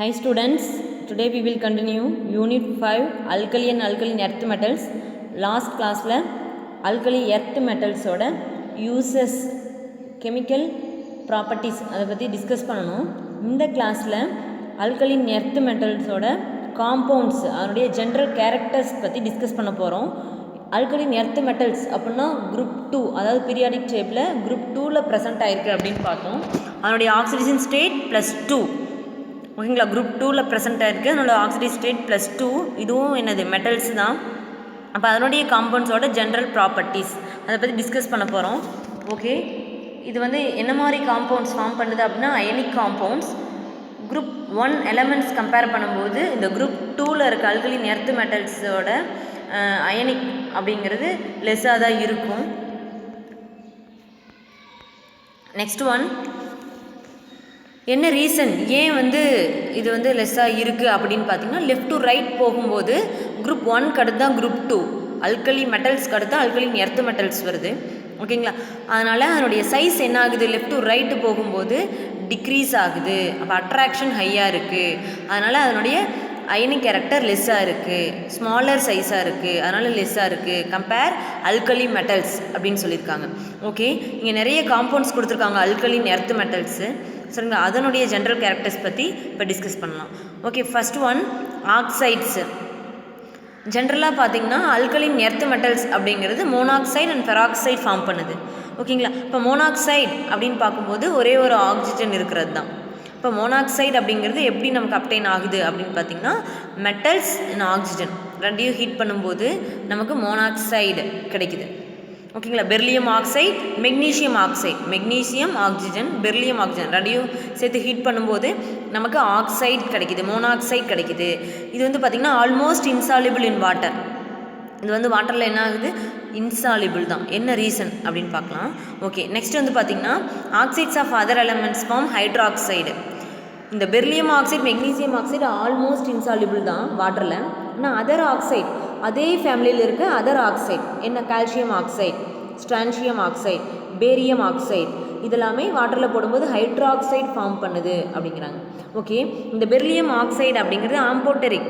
Hi students, today we will continue Unit 5 Alkali and Alkaline Earth Metals. Last class la Alkali Earth Metals oda uses chemical properties அதை பற்றி discuss பண்ணணும். இந்த கிளாஸில் Alkaline Earth Metals oda compounds அதனுடைய general characters பற்றி discuss பண்ண போகிறோம். Alkaline Earth Metals அப்படின்னா குரூப் 2, அதாவது பீரியாடிக் டேபிளில் குரூப் 2ல் ப்ரெசென்ட் ஆகிருக்கு அப்படின்னு பார்த்தோம். அதனுடைய ஆக்சிடேஷன் ஸ்டேட் +2, ஓகேங்களா. குரூப் 2ல் ப்ரெசென்ட் ஆகிருக்கு. அதனோட ஆக்சிடேஷன் ஸ்டேட் +2. இதுவும் என்னது மெட்டல்ஸ் தான். அப்போ அதனுடைய காம்பவுண்ட்ஸோட ஜென்ரல் ப்ராப்பர்ட்டிஸ் அதை பற்றி டிஸ்கஸ் பண்ண போகிறோம். ஓகே, இது வந்து என்ன மாதிரி காம்பவுண்ட்ஸ் ஃபார்ம் பண்ணுது அப்படின்னா ionic compounds. Group 1 elements compare பண்ணும்போது இந்த குரூப் 2ல் இருக்க அல்கலின் எர்த் மெட்டல்ஸோட அயனிக் அப்படிங்கிறது லெஸ்ஸாக தான் இருக்கும். நெக்ஸ்ட் ஒன், என்ன ரீசன் ஏன் வந்து இது வந்து லெஸ்ஸாக இருக்குது அப்படின்னு பார்த்தீங்கன்னா, லெஃப்ட் டு ரைட் போகும்போது குரூப் 1 அடுத்து தான் குரூப் 2 அல்கலி மெட்டல்ஸ்க்கு அடுத்து அல்கலின் எர்த் மெட்டல்ஸ் வருது, ஓகேங்களா. அதனால் அதனுடைய சைஸ் என்ன ஆகுது, லெஃப்ட் டு ரைட்டு போகும்போது டிக்ரீஸ் ஆகுது. அப்போ அட்ராக்ஷன் ஹையாக இருக்குது. அதனால் அதனுடைய அயனிக் கேரக்டர் லெஸ்ஸாக இருக்குது, ஸ்மாலர் சைஸாக இருக்குது, அதனால் லெஸ்ஸாக இருக்குது கம்பேர் அல்கலி மெட்டல்ஸ் அப்படின்னு சொல்லியிருக்காங்க. ஓகே, இங்கே நிறைய காம்பவுண்ட்ஸ் கொடுத்துருக்காங்க அல்கலின் எர்த் மெட்டல்ஸு, சரிங்களா. அதனுடைய ஜென்ரல் கேரக்டர்ஸ் பற்றி இப்போ டிஸ்கஸ் பண்ணலாம். Okay, first one oxides. ஜென்ரலாக பார்த்தீங்கன்னா அல்கலின் எர்த் மெட்டல்ஸ் அப்படிங்கிறது மோனாக்சைடு அண்ட் பெராக்சைடு ஃபார்ம் பண்ணுது, ஓகேங்களா. இப்போ மோனாக்சைடு அப்படின்னு பார்க்கும்போது ஒரே ஒரு ஆக்சிஜன் இருக்கிறது தான். இப்போ மோனாக்சைடு அப்படிங்கிறது எப்படி நமக்கு அப்டைன் ஆகுது அப்படின்னு பார்த்தீங்கன்னா, மெட்டல்ஸ் அண்ட் ஆக்சிஜன் ரெண்டையும் ஹீட் பண்ணும்போது நமக்கு மோனாக்சைடு கிடைக்குது, ஓகேங்களா. Beryllium oxide, magnesium oxide, magnesium oxygen, beryllium oxygen ரெண்டையும் சேர்த்து ஹீட் பண்ணும்போது நமக்கு ஆக்சைடு கிடைக்குது, மோனாக்சைடு கிடைக்குது. இது வந்து பார்த்திங்கன்னா ஆல்மோஸ்ட் இன்சாலிபிள் இன் வாட்டர். இது வந்து வாட்டரில் என்ன ஆகுது, இன்சாலிபிள் தான். என்ன ரீசன் அப்படின்னு பார்க்கலாம். ஓகே, நெக்ஸ்ட் வந்து பார்த்திங்கன்னா oxides of other elements form hydroxide. இந்த beryllium oxide, magnesium oxide almost insoluble தான் வாட்டரில். ஆனால் அதர் ஆக்சைடு, அதே ஃபேமிலியில் இருக்க அதர் ஆக்சைடு என்ன, calcium oxide, strontium oxide, barium oxide, இதெல்லாமே வாட்டரில் போடும்போது ஹைட்ராக்சைடு ஃபார்ம் பண்ணுது அப்படிங்கிறாங்க. ஓகே, இந்த பெர்லியம் ஆக்சைடு அப்படிங்கிறது ஆம்போட்டரிக்.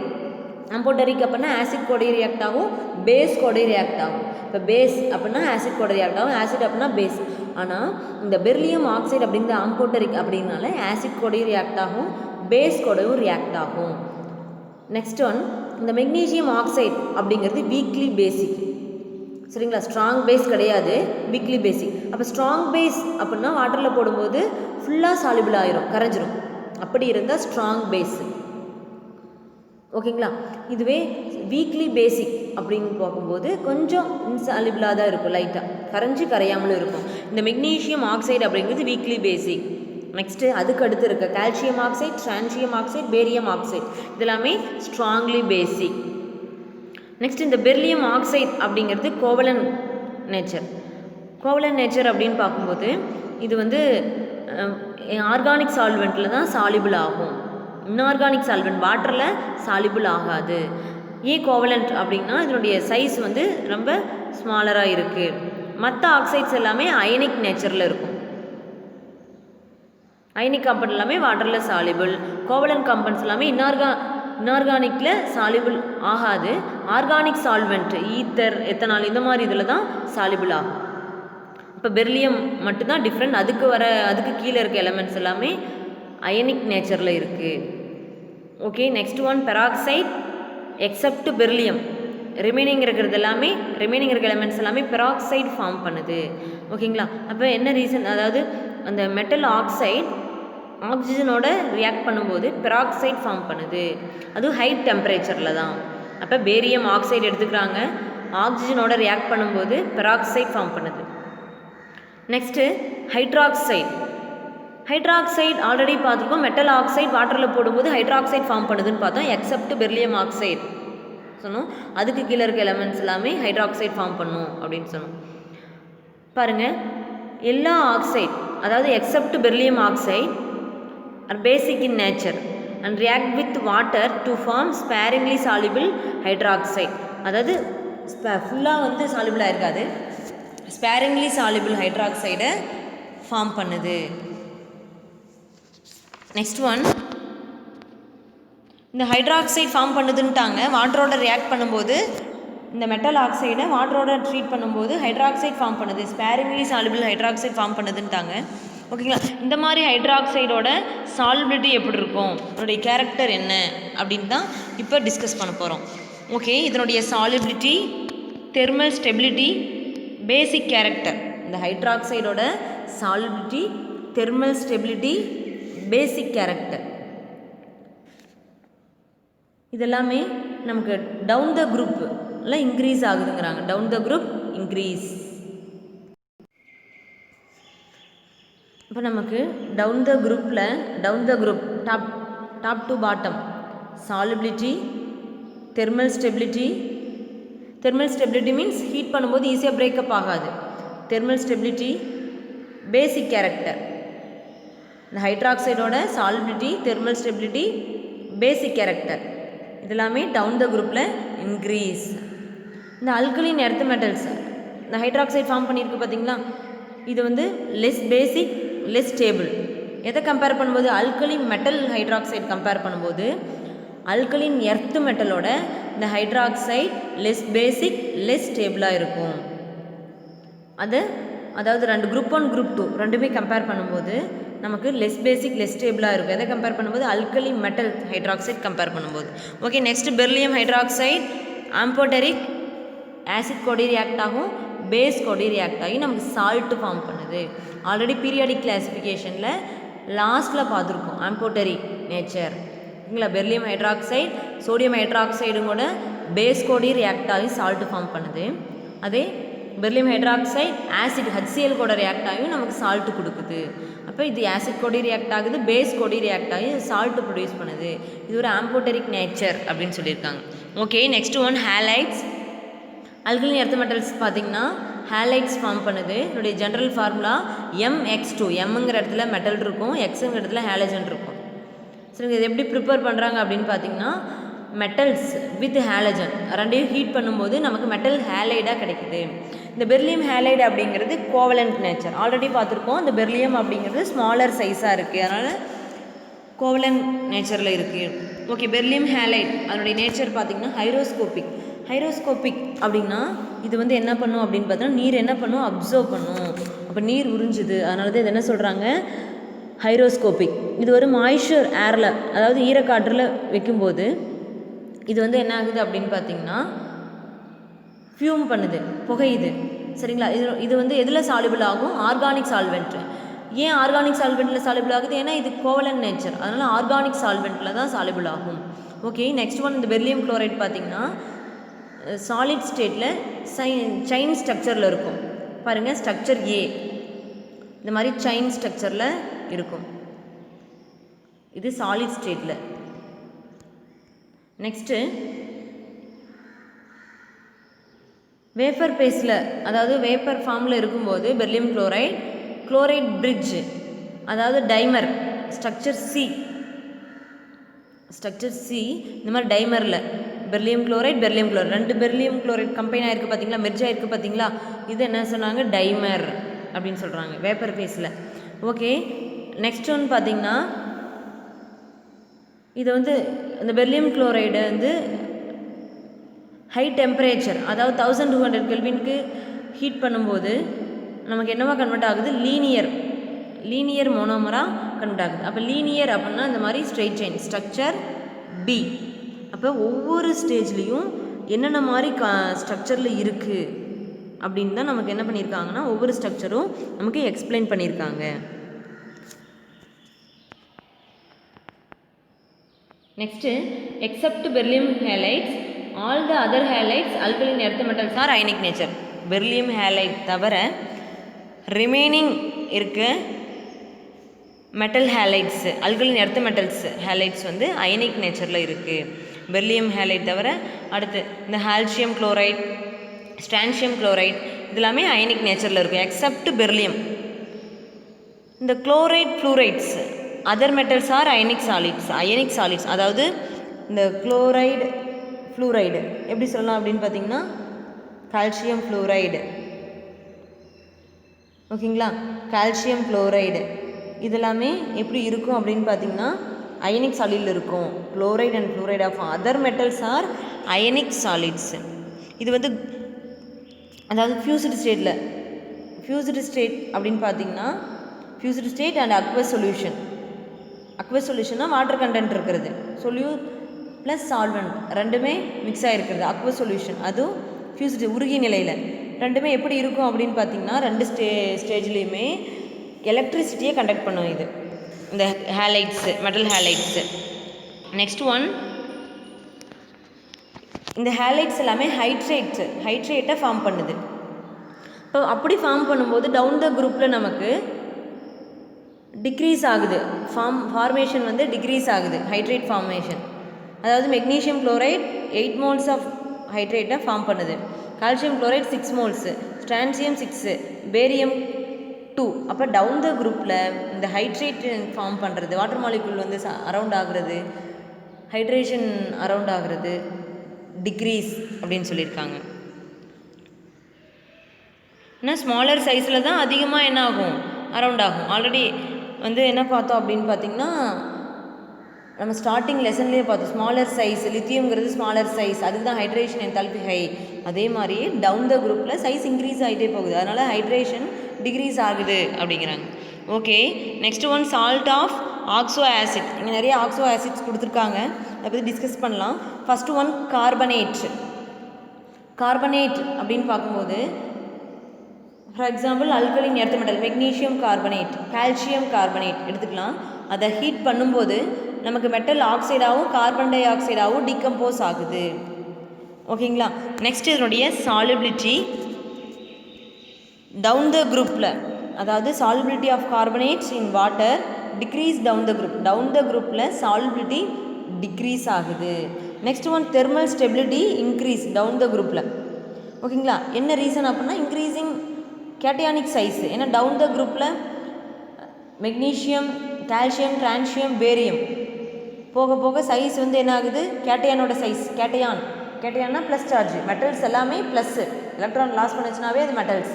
ஆம்போட்டரிக் அப்படின்னா ஆசிட் கூட ரியாக்ட் ஆகும், பேஸ் கூட ரியாக்ட் ஆகும். இப்போ பேஸ் அப்படின்னா ஆசிட் கூட ரியாக்ட் ஆகும், ஆசிட் அப்படின்னா பேஸ். ஆனால் இந்த பெர்லியம் ஆக்சைடு அப்படிங்கிற ஆம்போட்டரிக் அப்படின்னால ஆசிட் கூட ரியாக்ட் ஆகும், பேஸ் கூடவும் ரியாக்ட் ஆகும். நெக்ஸ்ட் ஒன், இந்த மெக்னீசியம் ஆக்சைடு அப்படிங்கிறது வீக்லி பேசிக், சரிங்களா. ஸ்ட்ராங் பேஸ் கிடையாது, வீக்லி பேசிக். அப்போ ஸ்ட்ராங் பேஸ் அப்படின்னா வாட்டரில் போடும்போது ஃபுல்லாக சாலிபிள் ஆயிரும், கரைஞ்சிரும். அப்படி இருந்தால் ஸ்ட்ராங் பேஸ், ஓகேங்களா. இதுவே வீக்லி பேசிக் அப்படின்னு பார்க்கும்போது கொஞ்சம் இன்சாலிபிளாக தான் இருக்கும், லைட்டாக கரைஞ்சி கரையாமலும் இருக்கும். இந்த மெக்னீஷியம் ஆக்சைடு அப்படிங்கிறது வீக்லி பேசிக். நெக்ஸ்ட்டு அதுக்கு அடுத்து இருக்க calcium oxide, strontium oxide, barium oxide இதெல்லாமே ஸ்ட்ராங்லி பேசிக். நெக்ஸ்ட் இந்த பெர்லியம் ஆக்சைடு அப்படிங்கிறது கோவலன் நேச்சர். கோவலன் நேச்சர் அப்படின்னு பார்க்கும்போது இது வந்து ஆர்கானிக் சால்வெண்ட்டில் தான் சாலிபிள் ஆகும், இன்ஆர்கானிக் சால்வெண்ட் வாட்டரில் சாலிபிள் ஆகாது. ஏன் கோவலண்ட் அப்படின்னா இதனுடைய சைஸ் வந்து ரொம்ப ஸ்மாலராக இருக்குது. மற்ற ஆக்சைட்ஸ் எல்லாமே அயனிக் நேச்சரில் இருக்கும். அயனிக் காம்பவுண்ட் எல்லாமே வாட்டரில் சாலிபிள், கோவலண்ட் காம்பவுண்ட்ஸ் எல்லாமே இன்ஆர்கானிக்கில் சாலிபிள் ஆகாது. ஆர்கானிக் சால்வெண்ட் ஈத்தர், எத்தனால் இந்த மாதிரி இதில் தான் சாலிபிள் ஆகும். இப்போ பெர்லியம் மட்டும்தான் டிஃப்ரெண்ட். அதுக்கு கீழே இருக்க எலமெண்ட்ஸ் எல்லாமே அயனிக் நேச்சரில் இருக்குது. Okay, next one peroxide accept beryllium. Remaining இருக்கிறது எல்லாமே, ரிமைனிங் இருக்க எலமெண்ட்ஸ் எல்லாமே பெராக்சைடு ஃபார்ம் பண்ணுது, ஓகேங்களா. அப்போ என்ன ரீசன், அதாவது அந்த மெட்டல் ஆக்சைடு ஆக்சிஜனோட ரியாக்ட் பண்ணும்போது பெராக்சைடு ஃபார்ம் பண்ணுது, அதுவும் ஹை டெம்பரேச்சரில் தான். அப்போ பேரியம் ஆக்சைடு எடுத்துக்கிறாங்க, ஆக்சிஜனோட ரியாக்ட் பண்ணும்போது பெராக்சைடு ஃபார்ம் பண்ணுது. Next hydroxide. ஹைட்ராக்சைடு ஆல்ரெடி பார்த்துருக்கோம், மெட்டல் ஆக்சைடு வாட்டரில் போடும்போது ஹைட்ராக்சைடு ஃபார்ம் பண்ணுதுன்னு பார்த்தோம், எக்ஸப்ட் பெர்லியம் ஆக்சைடு சொன்னோம். அதுக்கு கீழே இருக்க எலமெண்ட்ஸ் எல்லாமே ஹைட்ராக்சைடு ஃபார்ம் பண்ணும் அப்படின்னு சொன்னோம். பாருங்கள், எல்லா ஆக்சைடு அதாவது except beryllium oxide are basic in nature and react with water to form sparingly soluble hydroxide. அதாவது ஃபுல்லாக வந்து சாலிபிளாக இருக்காது, ஸ்பேரிங்லி சாலிபிள் ஹைட்ராக்சைடை ஃபார்ம் பண்ணுது. நெக்ஸ்ட் ஒன், இந்த ஹைட்ராக்சைடு ஃபார்ம் பண்ணுதுன்ட்டாங்க. வாட்டரோட ரியாக்ட் பண்ணும்போது இந்த மெட்டல் ஆக்சைடை வாட்டரோட ட்ரீட் பண்ணும்போது ஹைட்ராக்சைடு ஃபார்ம் பண்ணுது, ஸ்பேரிங்லி சால்பிள் ஹைட்ராக்சைடு ஃபார்ம் பண்ணுதுன்ட்டாங்க. ஓகேங்களா. இந்த மாதிரி ஹைட்ராக்சைடோட சால்பிலிட்டி எப்படி இருக்கும், அதனுடைய கேரக்டர் என்ன அப்படின்னு தான் இப்போ டிஸ்கஸ் பண்ண போகிறோம். ஓகே, இதனுடைய solubility, thermal stability, basic character. இந்த ஹைட்ராக்சைடோட solubility, thermal stability, basic character இதெல்லாமே நமக்கு டவுன் த குரூப்பில் இன்க்ரீஸ் ஆகுதுங்கிறாங்க. Down the group increase. இப்போ நமக்கு down the group top to bottom solubility, thermal stability means heat பண்ணும்போது ஈஸியாக பிரேக்கப் ஆகாது. Thermal stability, basic character. இந்த ஹைட்ராக்சைடோட solubility, thermal stability, basic character இதெல்லாமே டவுன் த குரூப்பில் இன்க்ரீஸ். இந்த அல்கலின் எர்த் மெட்டல்ஸ் இந்த ஹைட்ராக்சைடு ஃபார்ம் பண்ணியிருக்கு பார்த்தீங்களா, இது வந்து லெஸ் பேசிக், லெஸ் ஸ்டேபிள். எதை கம்பேர் பண்ணும்போது, அல்கலின் மெட்டல் ஹைட்ராக்சைடு கம்பேர் பண்ணும்போது அல்கலின் எர்த் மெட்டலோட இந்த ஹைட்ராக்சைடு லெஸ் பேசிக், லெஸ் ஸ்டேபிளாக இருக்கும். அதாவது குரூப் 1 குரூப் 2 ரெண்டுமே கம்பேர் பண்ணும்போது நமக்கு லெஸ் பேசிக், லெஸ் ஸ்டேபிளாக இருக்கும். எதை கம்பேர் பண்ணும்போது, அல்கலி மெட்டல் ஹைட்ராக்சைடு கம்பேர் பண்ணும்போது. Okay, next beryllium hydroxide amphoteric acid கோடி ரியாக்ட் ஆகும், பேஸ் கோடி ரியாக்ட் ஆகி நமக்கு சால்ட் ஃபார்ம் பண்ணுது. ஆல்ரெடி பீரியாடிக் கிளாசிஃபிகேஷனில் லாஸ்ட்டில் பார்த்துருக்கோம் ஆம்போடெரிக் நேச்சர். ஓகேங்களா. பெர்லியம் ஹைட்ராக்சைடு சோடியம் ஹைட்ராக்சைடும் கூட பேஸ் கோடி ரியாக்ட் ஆகி சால்ட் ஃபார்ம் பண்ணுது. அதே பெர்லியம் ஹைட்ராக்சைடு ஆசிட் HCl கூட ரியாக்ட் ஆகி நமக்கு சால்ட்டு கொடுக்குது. அப்போ இது ஆசிட் கோடி ரியாக்ட் ஆகுது, பேஸ் கோடி ரியாக்ட் ஆகி சால்ட்டு ப்ரொடியூஸ் பண்ணுது. இது ஒரு ஆம்போடெரிக் நேச்சர் அப்படின்னு சொல்லியிருக்காங்க. Okay, next one halides. Alkaline earth metals பார்த்திங்கன்னா ஹேலைட்ஸ் ஃபார்ம் பண்ணுது. இதனுடைய ஜென்ரல் ஃபார்முலா MX2. எம்ங்கிற இடத்துல மெட்டல் இருக்கும், எக்ஸுங்கிற இடத்துல ஹேலஜன் இருக்கும். சரிங்க, இது எப்படி ப்ரிப்பேர் பண்ணுறாங்க அப்படின்னு பார்த்தீங்கன்னா, மெட்டல்ஸ் வித் ஹேலஜன் ரெண்டையும் ஹீட் பண்ணும்போது நமக்கு மெட்டல் ஹேலைடாக கிடைக்குது. இந்த பெர்லியம் ஹேலைடு அப்படிங்கிறது கோவலண்ட் நேச்சர் ஆல்ரெடி பார்த்துருக்கோம். இந்த பெர்லியம் அப்படிங்கிறது ஸ்மாலர் சைஸாக இருக்குது, அதனால் கோவலண்ட் நேச்சரில் இருக்குது. ஓகே, பெர்லியம் ஹேலைடு அதனுடைய நேச்சர் பார்த்திங்கன்னா ஹைரோஸ்கோபிக் அப்படின்னா இது வந்து என்ன பண்ணும் அப்படின்னு பார்த்தோன்னா, நீர் என்ன பண்ணும், அப்சர்வ் பண்ணும். அப்போ நீர் உறிஞ்சுது, அதனால தான் இது என்ன சொல்கிறாங்க, ஹைரோஸ்கோபிக். இது ஒரு மாய்ஸ்சர் ஏரில், அதாவது ஈரக்காற்றில் வைக்கும்போது இது வந்து என்ன ஆகுது அப்படின்னு பார்த்தீங்கன்னா ஃபியூம் பண்ணுது, புகையுது. சரிங்களா. இது வந்து எதில் சால்யுபிள் ஆகும், ஆர்கானிக் சால்வெண்ட். ஏன் ஆர்கானிக் சால்வெண்ட்டில் சால்யுபிள் ஆகுது, ஏன்னா இது கோவலண்ட் நேச்சர், அதனால் ஆர்கானிக் சால்வெண்ட்டில் தான் சால்யுபிள் ஆகும். ஓகே, நெக்ஸ்ட் ஒன் இந்த பெர்லியம் குளோரைட் பார்த்திங்கன்னா சாலிட் ஸ்டேட்டில் செயின் ஸ்ட்ரக்சரில் இருக்கும். பாருங்கள், ஸ்ட்ரக்சர் A இந்த மாதிரி செயின் ஸ்ட்ரக்சரில் இருக்கும். இது சாலிட் ஸ்டேட்டில். நெக்ஸ்ட்டு வேப்பர் பேஸில், அதாவது வேப்பர் ஃபார்மில் இருக்கும்போது பெர்லியம் குளோரைட் பிரிட்ஜ், அதாவது டைமர் ஸ்ட்ரக்சர் C இந்த மாதிரி டைமரில் பெர்லியம் குளோரைட் ரெண்டு பெர்லியம் குளோரைட் கம்பைன் ஆகிருக்கு பார்த்தீங்களா, மெர்ஜ் ஆகிருக்கு பார்த்தீங்களா, இது என்ன சொன்னாங்க, டைமர் அப்படின்னு சொல்கிறாங்க வேப்பர் பேஸில். ஓகே, நெக்ஸ்ட் ஒன்று பார்த்திங்கன்னா இது வந்து இந்த பெர்லியம் குளோரைடு வந்து ஹை டெம்பரேச்சர், அதாவது 1200 கெல்வினுக்கு ஹீட் பண்ணும்போது நமக்கு என்னவா கன்வெர்ட் ஆகுது, லீனியர் மோனோமராக கன்வெர்ட் ஆகுது. அப்போ லீனியர் அப்படின்னா இந்த மாதிரி ஸ்ட்ரெயிட் செயின் ஸ்ட்ரக்சர் B. அப்போ ஒவ்வொரு ஸ்டேஜ்லேயும் என்னென்ன மாதிரி ஸ்ட்ரக்சரில் இருக்குது அப்படின்னு தான் நமக்கு என்ன பண்ணியிருக்காங்கன்னா ஒவ்வொரு ஸ்ட்ரக்சரும் நமக்கு எக்ஸ்பிளைன் பண்ணியிருக்காங்க. Next, accept beryllium halides all the other halides alkaline earth metals are ionic nature. Beryllium halide தவிர ரிமைனிங் இருக்க metal halides, alkaline earth metals halides வந்து அயனிக் நேச்சரில் இருக்குது. பெர்லியம் ஹேலைட் தவிர அடுத்து இந்த கால்சியம் குளோரைட், ஸ்ட்ரான்சியம் குளோரைட் இதெல்லாமே ionic நேச்சரில் இருக்குது accept beryllium. இந்த chloride fluorides other metals are ionic solids. அதாவது இந்த குளோரைடு ஃப்ளூரைடு எப்படி சொல்லலாம் அப்படின்னு பார்த்தீங்கன்னா கால்சியம் ஃப்ளூரைடு. ஓகேங்களா, கால்சியம் குளோரைடு இதெல்லாமே எப்படி இருக்கும் அப்படின்னு பார்த்தீங்கன்னா அயனிக் சாலிடில் இருக்கும். Chloride and fluoride of other metals are ionic solids. இது வந்து அதாவது ஃபியூஸ்டு ஸ்டேட் அப்படின்னு பார்த்தீங்கன்னா ஃபியூஸ்டு ஸ்டேட் அண்ட் அக்வஸ் சொல்யூஷன்னா வாட்டர் கண்டென்ட் இருக்கிறது, சொல்யூட் ப்ளஸ் சால்வெண்ட் ரெண்டுமே மிக்ஸ் ஆகிருக்கிறது அக்வஸ் சொல்யூஷன். அதுவும் ஃபியூஸ்டு உருகிய நிலையில் ரெண்டுமே எப்படி இருக்கும் அப்படின்னு பார்த்தீங்கன்னா ரெண்டு ஸ்டேஜ்லேயுமே எலக்ட்ரிசிட்டியை கண்டக்ட் பண்ணும் இது இந்த ஹேலைட்ஸு, மெட்டல் ஹேலைட்ஸு. நெக்ஸ்ட் ஒன், இந்த ஹேலைட்ஸ் எல்லாமே ஹைட்ரேட்டை ஃபார்ம் பண்ணுது. இப்போ அப்படி ஃபார்ம் பண்ணும்போது டவுன் த குரூப்பில் நமக்கு டிக்ரீஸ் ஆகுது, ஃபார்மேஷன் வந்து டிக்ரீஸ் ஆகுது, ஹைட்ரேட் ஃபார்மேஷன். அதாவது மெக்னீஷியம் குளோரைட் 8 moles ஆஃப் ஹைட்ரேட்டை ஃபார்ம் பண்ணுது, calcium chloride 6 moles, strontium 6, barium 2. அப்போ டவுன் த குரூப்பில் இந்த ஹைட்ரேட் ஃபார்ம் பண்ணுறது, வாட்டர் மாலிகுல் வந்து அரவுண்ட் ஆகுறது, ஹைட்ரேஷன் அரவுண்ட் ஆகுறது டிக்ரீஸ் அப்படின்னு சொல்லியிருக்காங்க. ஏன்னா ஸ்மாலர் சைஸில் தான் அதிகமாக என்ன ஆகும், அரவுண்ட் ஆகும். ஆல்ரெடி வந்து என்ன பார்த்தோம் அப்படின்னு பார்த்திங்கன்னா நம்ம ஸ்டார்டிங் லெசன்லேயே பார்த்தோம், ஸ்மாலர் சைஸ் லித்தியம்ங்கிறது ஸ்மாலர் சைஸ், அதுக்கு தான் ஹைட்ரேஷன் என்தால்பி ஹை. அதே மாதிரி டவுன் த குரூப்பில் சைஸ் இன்க்ரீஸ் ஆகிட்டே போகுது, அதனால் ஹைட்ரேஷன் டிக்ரீஸ் ஆகுது அப்படிங்கிறாங்க. Okay, next one salt of oxo acid. இங்கே நிறைய ஆக்ஸோ ஆசிட்ஸ் கொடுத்துருக்காங்க, அதை பற்றி டிஸ்கஸ் பண்ணலாம். ஃபஸ்ட்டு ஒன் கார்பனேட் அப்படின்னு பார்க்கும்போது for example alkaline earth metal magnesium carbonate, calcium carbonate எடுத்துக்கலாம். அதை ஹீட் பண்ணும்போது நமக்கு மெட்டல் ஆக்சைடாகவும் கார்பன் டை ஆக்சைடாகவும் டீகம்போஸ் ஆகுது. ஓகேங்களா. நெக்ஸ்ட் இதனுடைய சாலிபிலிட்டி டவுன் த குரூப்பில், அதாவது solubility of carbonates in water decrease down the குரூப்பில் சாலிபிலிட்டி டிக்ரீஸ் ஆகுது. Next one thermal stability increase down the குரூப்பில். ஓகேங்களா. என்ன ரீசன் அப்படின்னா இன்க்ரீஸிங் கேட்டயானிக் சைஸ். ஏன்னா டவுன் த குரூப்பில் மெக்னீஷியம், கால்சியம், டிரான்சியம், பேரியம் போக போக சைஸ் வந்து என்ன ஆகுது, கேட்டயானோட சைஸ், கேட்டயான்னா ப்ளஸ் சார்ஜ், மெட்டல்ஸ் எல்லாமே ப்ளஸ்ஸு, எலக்ட்ரான் லாஸ் பண்ணுச்சுனாவே அது மெட்டல்ஸ்.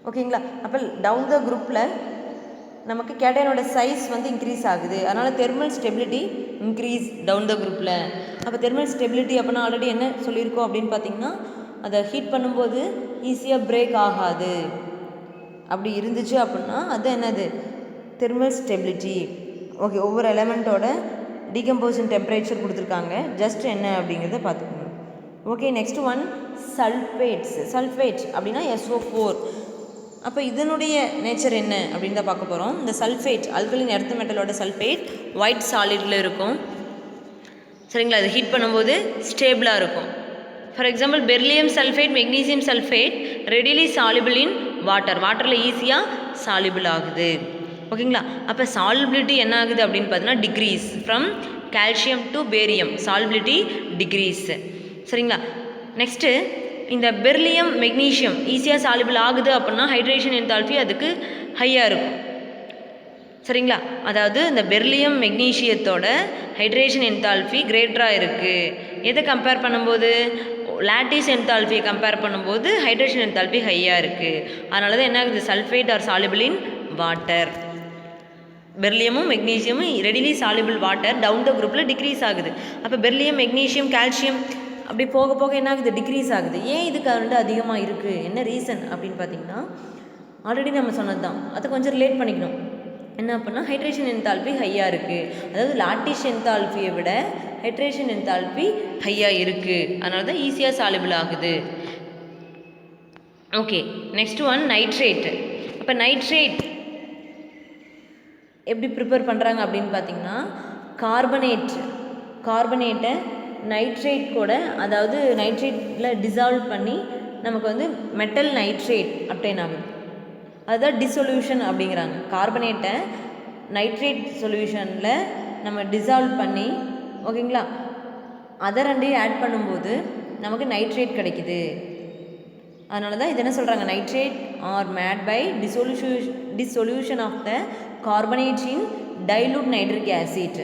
ஓகேங்களா. அப்போ டவுன் த குரூப்பில் நமக்கு கேட்டயானோட சைஸ் வந்து இன்க்ரீஸ் ஆகுது, அதனால் thermal stability increase down the குரூப்பில். அப்போ தெர்மல் ஸ்டெபிலிட்டி அப்படின்னா ஆல்ரெடி என்ன சொல்லியிருக்கோம் அப்படின்னு பார்த்தீங்கன்னா அதை ஹீட் பண்ணும்போது ஈஸியாக பிரேக் ஆகாது. அப்படி இருந்துச்சு அப்படின்னா அது என்னது, தெர்மல் ஸ்டெபிலிட்டி. ஓகே, ஒவ்வொரு எலமெண்ட்டோட டீகம்போசிஷன் டெம்பரேச்சர் கொடுத்துருக்காங்க, ஜஸ்ட் என்ன அப்படிங்கிறத பார்த்துக்கணும். ஓகே, நெக்ஸ்ட் ஒன் சல்ஃபேட் அப்படின்னா SO4. அப்போ இதனுடைய நேச்சர் என்ன அப்படின்னு தான் பார்க்க போகிறோம். இந்த சல்ஃபேட் அல்கலின் எர்த் மெட்டலோட சல்ஃபேட் ஒயிட் சாலிடில் இருக்கும். சரிங்களா. அது ஹீட் பண்ணும்போது ஸ்டேபிளாக இருக்கும். For example beryllium sulphate, magnesium sulphate readily soluble in வாட்டரில் ஈஸியாக சாலிபிள் ஆகுது. ஓகேங்களா. அப்போ சாலிபிலிட்டி என்ன ஆகுது அப்படின்னு பார்த்தீங்கன்னா decrease from calcium to barium, solubility decrease. சரிங்களா. நெக்ஸ்ட்டு இந்த பெர்லியம் மெக்னீஷியம் ஈஸியாக சாலிபிள் ஆகுது அப்படின்னா ஹைட்ரேஷன் என்தால்பி அதுக்கு ஹையாக இருக்கும். சரிங்களா. அதாவது இந்த பெர்லியம் மெக்னீஷியத்தோட ஹைட்ரேஷன் என்தால்பி கிரேட்டராக இருக்குது. எதை கம்பேர் பண்ணும்போது, லாட்டிஸ் என்தால்பியை கம்பேர் பண்ணும்போது ஹைட்ரேஷன் என்தால்பி ஹையாக இருக்குது. அதனால தான் என்ன ஆகுது, sulphate are soluble in water. பெர்லியமும் மெக்னீஷியமும் readily soluble water down the குரூப்பில் டிக்ரீஸ் ஆகுது. அப்போ பெர்லியம், மெக்னீஷியம், கால்சியம் அப்படி போக போக என்ன ஆகுது, டிக்ரீஸ் ஆகுது. ஏன் இது கரண்ட் அதிகமாக இருக்குது, என்ன ரீசன் அப்படின்னு பார்த்தீங்கன்னா ஆல்ரெடி நம்ம சொன்னது தான், அதை கொஞ்சம் ரிலேட் பண்ணிக்கணும். என்ன அப்படின்னா ஹைட்ரேஷன் என்தால்பி ஹையாக இருக்குது, அதாவது லாட்டிஸ் என்தால்பியை விட ஹைட்ரேஷன் என்தால்பி ஹையாக இருக்குது, அதனால தான் ஈஸியாக சாலிபிள் ஆகுது. Okay, next one nitrate. அப்போ நைட்ரேட் எப்படி ப்ரிப்பேர் பண்ணுறாங்க அப்படின்னு பார்த்தீங்கன்னா கார்பனேட்டை நைட்ரேட் கூட, அதாவது நைட்ரேட்டில் டிசால்வ் பண்ணி நமக்கு வந்து மெட்டல் நைட்ரேட் அப்டைன் ஆகுது. அதுதான் டிசொல்யூஷன் அப்படிங்கிறாங்க. கார்பனேட்டை நைட்ரேட் சொல்யூஷனில் நம்ம டிசால்வ் பண்ணி, ஓகேங்களா, அதை ரெண்டையும் ஆட் பண்ணும்போது நமக்கு நைட்ரேட் கிடைக்குது. அதனால தான் இது என்ன சொல்கிறாங்க, nitrate are made by dissolution of the carbonate in dilute nitric acid.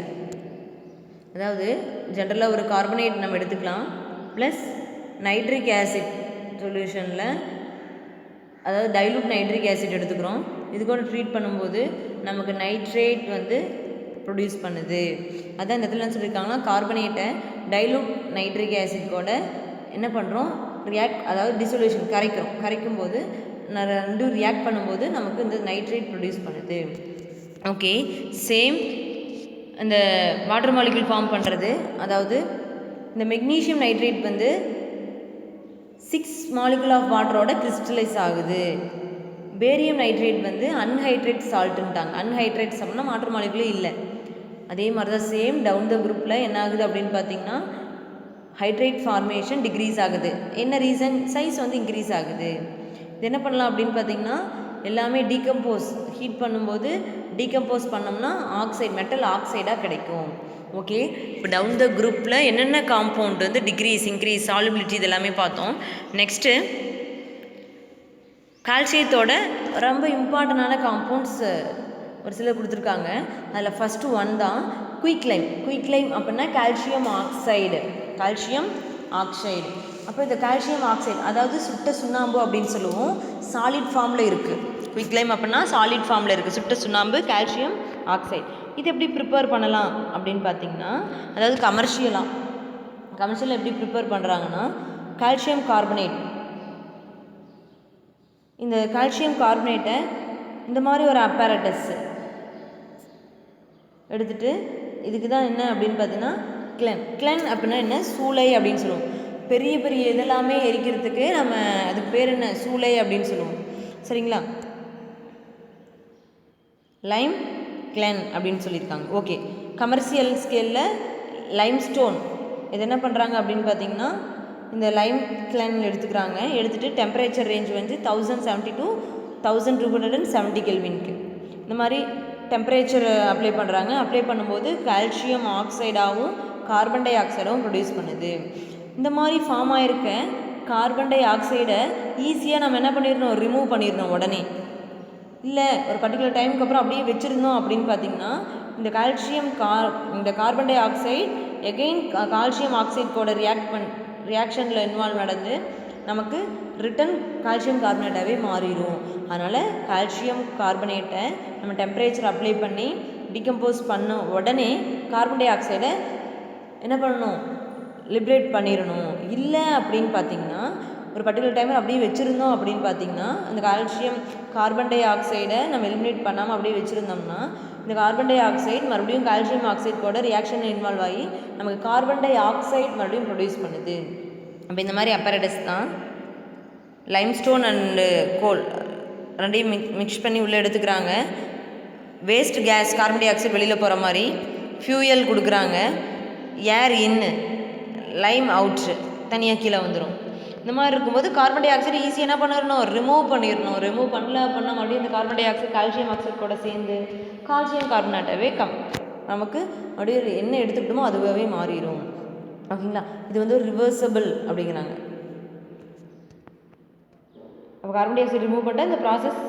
அதாவது ஜென்ரலாக ஒரு கார்பனேட் நம்ம எடுத்துக்கலாம், ப்ளஸ் நைட்ரிக் ஆசிட் சொல்யூஷனில், அதாவது டைலூட் நைட்ரிக் ஆசிட் எடுத்துக்கிறோம். இது கூட ட்ரீட் பண்ணும்போது நமக்கு நைட்ரேட் வந்து ப்ரொடியூஸ் பண்ணுது. அதான் இந்த இடத்துல என்ன சொல்லியிருக்காங்கன்னா, கார்பனேட்டை டைலூட் நைட்ரிக் ஆசிட் கூட என்ன பண்ணுறோம், அதாவது டிசொல்யூஷன் கரைக்கும் போது ரெண்டும் ரியாக்ட் பண்ணும்போது நமக்கு இந்த நைட்ரேட் ப்ரொடியூஸ் பண்ணுது. ஓகே, சேம் இந்த வாட்டர் மாலிக்யூல் ஃபார்ம் பண்ணுறது, அதாவது இந்த மெக்னீஷியம் நைட்ரேட் வந்து 6 மாலிகுல் ஆஃப் வாட்டரோட கிறிஸ்டலைஸ் ஆகுது. பேரியம் நைட்ரேட் வந்து அன்ஹைட்ரேட் சால்ட்டுன்ட்டாங்க. அன்ஹைட்ரேட் அப்படின்னா வாட்டர் மாலிகுலே இல்லை. அதே மாதிரி தான் சேம் டவுன் த குரூப்பில் என்ன ஆகுது அப்படின்னு பார்த்தீங்கன்னா, ஹைட்ரேட் ஃபார்மேஷன் டிக்ரீஸ் ஆகுது. என்ன ரீசன்? சைஸ் வந்து இன்க்ரீஸ் ஆகுது. இது என்ன பண்ணலாம் அப்படின்னு பார்த்தீங்கன்னா, எல்லாமே டீகம்போஸ் ஹீட் பண்ணும்போது டீகம்போஸ் பண்ணோம்னா ஆக்சைடு, மெட்டல் ஆக்சைடாக கிடைக்கும். ஓகே, இப்போ டவுன் த குரூப்பில் என்னென்ன காம்பவுண்ட் வந்து டிக்ரீஸ் இன்க்ரீஸ் சால்யூபிலிட்டி இது எல்லாமே பார்த்தோம். நெக்ஸ்ட்டு கால்சியத்தோட ரொம்ப இம்பார்ட்டண்டான காம்பவுண்ட்ஸ் ஒரு சிலர் கொடுத்துருக்காங்க. அதில் ஃபஸ்ட்டு ஒன் தான் குயிக்லைம். குயிக்லைம் அப்படின்னா கால்சியம் ஆக்சைடு. அப்போ இந்த கால்சியம் ஆக்சைடு அதாவது சுட்ட சுண்ணாம்பு அப்படின்னு சொல்லுவோம், சாலிட் ஃபார்மில் இருக்குது. குயிக்லைம் அப்படின்னா சாலிட் ஃபார்மில் இருக்குது, சுட்ட சுண்ணாம்பு கால்சியம் ஆக்சைடு. இது எப்படி ப்ரிப்பேர் பண்ணலாம் அப்படின்னு பார்த்தீங்கன்னா, அதாவது கமர்ஷியலாக எப்படி ப்ரிப்பேர் பண்ணுறாங்கன்னா, கால்சியம் கார்பனேட், இந்த கால்சியம் கார்பனேட்டை இந்த மாதிரி ஒரு அப்பேரட்டஸ் எடுத்துகிட்டு, இதுக்கு தான் என்ன அப்படின்னு பார்த்தீங்கன்னா கிளென் அப்படின்னா என்ன, சூளை அப்படின்னு சொல்லுவோம். பெரிய பெரிய இதெல்லாமே எரிக்கிறதுக்கு நம்ம அதுக்கு பேர் என்ன, சூளை அப்படின்னு சொல்லுவோம். சரிங்களா, லைம் கிளென் அப்படின்னு சொல்லியிருக்காங்க. ஓகே, கமர்ஷியல் ஸ்கேலில் லைம்ஸ்டோன் இது என்ன பண்ணுறாங்க அப்படின்னு பார்த்தீங்கன்னா, இந்த லைம் கிளென் எடுத்துக்கிறாங்க. எடுத்துகிட்டு டெம்பரேச்சர் ரேஞ்ச் வந்து 1070 to 1270 கெல்வினுக்கு இந்த மாதிரி டெம்பரேச்சர் அப்ளை பண்ணுறாங்க. அப்ளை பண்ணும்போது கால்சியம் ஆக்சைடாகவும் கார்பன் டை ஆக்சைடாகவும் ப்ரொடியூஸ் பண்ணுது. இந்த மாதிரி ஃபார்ம் ஆகிருக்க கார்பன் டை ஆக்சைடை ஈஸியாக நம்ம என்ன பண்ணிடணும், ரிமூவ் பண்ணிடணும் உடனே. இல்லை ஒரு பர்டிகுலர் டைமுக்கு அப்புறம் அப்படியே வச்சுருந்தோம் அப்படின்னு பார்த்தீங்கன்னா, இந்த carbon di oxide again calcium oxide கூட ரியாக்ஷனில் இன்வால்வ் நடந்து நமக்கு ரிட்டன் கால்சியம் கார்பனேட்டாகவே மாறிடும். அதனால் கால்சியம் கார்பனேட்டை நம்ம டெம்பரேச்சர் அப்ளை பண்ணி டிகம்போஸ் பண்ண உடனே கார்பன் டை ஆக்சைடை என்ன பண்ணணும், லிபரேட் பண்ணிடணும். இல்லை அப்படின்னு பார்த்தீங்கன்னா, ஒரு பர்டிகுலர் டைமில் அப்படியே வச்சுருந்தோம் அப்படின்னு பார்த்தீங்கன்னா, அந்த கால்சியம் கார்பன் டை ஆக்சைடை நம்ம எலிமினேட் பண்ணாமல் அப்படியே வச்சுருந்தோம்னா, இந்த கார்பன் டை ஆக்சைடு மறுபடியும் கால்சியம் ஆக்சைடு கூட ரியாக்ஷனில் இன்வால்வ் ஆகி நமக்கு கார்பன் டை ஆக்சைடு மறுபடியும் ப்ரொடியூஸ் பண்ணுது. அப்போ இந்த மாதிரி அப்பரேட்டஸ் தான் லைம்ஸ்டோன் அண்டு கோல் ரெண்டையும் மிக்ஸ் பண்ணி உள்ளே எடுத்துக்கிறாங்க. Waste case carbon di oxide வெளியில் போகிற மாதிரி ஃபியூயல் கொடுக்குறாங்க. ஏர் இன்னு, லைம் அவுட்ரு தனியாக கீழே வந்துடும். இந்த மாதிரி இருக்கும்போது கார்பன் டை ஆக்சைடு ஈஸியாக என்ன பண்ணிடணும், ரிமூவ் பண்ணால் மறுபடியும் இந்த carbon di oxide calcium oxide கூட சேர்ந்து கால்சியம் கார்பனேட்டாகவே நமக்கு மறுபடியும் என்ன எடுத்துக்கிட்டோமோ அதுவாகவே மாறிடும். ஓகேங்களா, இது வந்து ஒரு ரிவர்சபிள் அப்படிங்கிறாங்க. அப்போ கார்பன் டை ஆக்சைடு ரிமூவ் பண்ணிட்டால் இந்த ப்ராசஸ்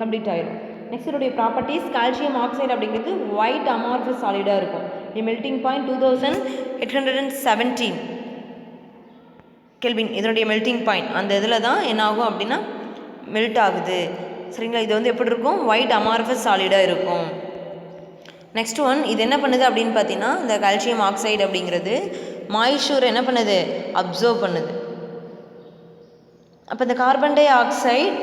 கம்ப்ளீட் ஆகிடும். நெக்ஸ்ட் இதோடைய ப்ராப்பர்ட்டிஸ், கால்சியம் ஆக்சைடு அப்படிங்கிறது ஒயிட் அமார்ஃபஸ் சாலிடாக இருக்கும். மெல்டிங் பாயிண்ட் 2817 கெல்வின் இதனுடைய மெல்டிங் பாயிண்ட். அந்த இதில் தான் என்ன ஆகும் அப்படின்னா மெல்ட் ஆகுது. சரிங்களா, இது வந்து எப்படி இருக்கும், ஒயிட் அமார்ஃபஸ் சாலிடாக இருக்கும். நெக்ஸ்ட் ஒன், இது என்ன பண்ணுது அப்படின்னு பார்த்தீங்கன்னா, இந்த கால்சியம் ஆக்சைடு அப்படிங்கிறது மாய்ஸ்சர் என்ன பண்ணுது, அப்சர்வ் பண்ணுது. அப்போ இந்த கார்பன் டை ஆக்சைடு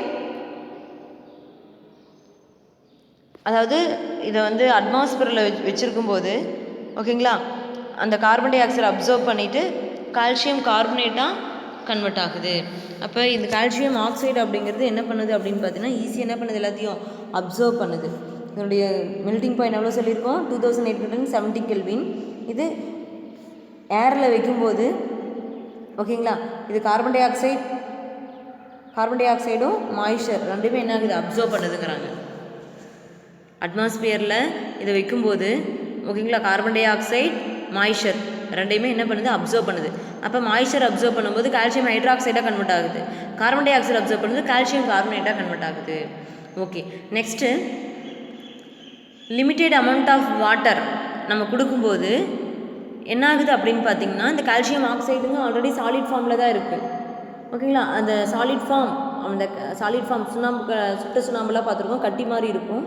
அதாவது இதை வந்து அட்மாஸ்பியரில் வச்சுருக்கும்போது ஓகேங்களா, அந்த கார்பன் டை ஆக்சைடு அப்சர்வ் பண்ணிவிட்டு கால்சியம் கார்பனேட்டாக கன்வெர்ட் ஆகுது. அப்போ இந்த கால்சியம் ஆக்சைடு அப்படிங்கிறது என்ன பண்ணுது அப்படின்னு பார்த்தீங்கன்னா, ஈஸியாக என்ன பண்ணுது, எல்லாத்தையும் அப்சர்வ் பண்ணுது. இதனுடைய மெல்டிங் பாயிண்ட் எவ்வளோ சொல்லியிருக்கோம், 2870 கெல்வின். இது ஏரில் வைக்கும்போது ஓகேங்களா, இது கார்பன் டை ஆக்சைடும் மாய்ஸ்சர் ரெண்டுமே என்ன ஆகுது, அப்சர்வ் பண்ணுதுங்கிறாங்க. அட்மாஸ்பியரில் இதை வைக்கும்போது ஓகேங்களா, கார்பன் டை ஆக்சைடு மாய்ஸ்சர் ரெண்டையுமே என்ன பண்ணுது, அப்சர்வ் பண்ணுது. அப்போ மாய்ஸ்சர் அப்சர்வ் பண்ணும்போது கால்சியம் ஹைட்ராக்சைடாக கன்வெர்ட் ஆகுது, கார்பன் டை ஆக்சைடு அப்சர்வ் பண்ணுறது கால்சியம் கார்பனேட்டாக கன்வெர்ட் ஆகுது. Okay, next limited amount of water நம்ம கொடுக்கும்போது என்ன ஆகுது அப்படின்னு பார்த்தீங்கன்னா, இந்த கால்சியம் ஆக்சைடுங்க ஆல்ரெடி சாலிட் ஃபார்மில் தான் இருக்குது. ஓகேங்களா, அந்த சாலிட் ஃபார்ம் சுண்ணாம்பு சுட்ட சுண்ணாம்புலாம் பார்த்துருக்கோம், கட்டி மாதிரி இருக்கும்.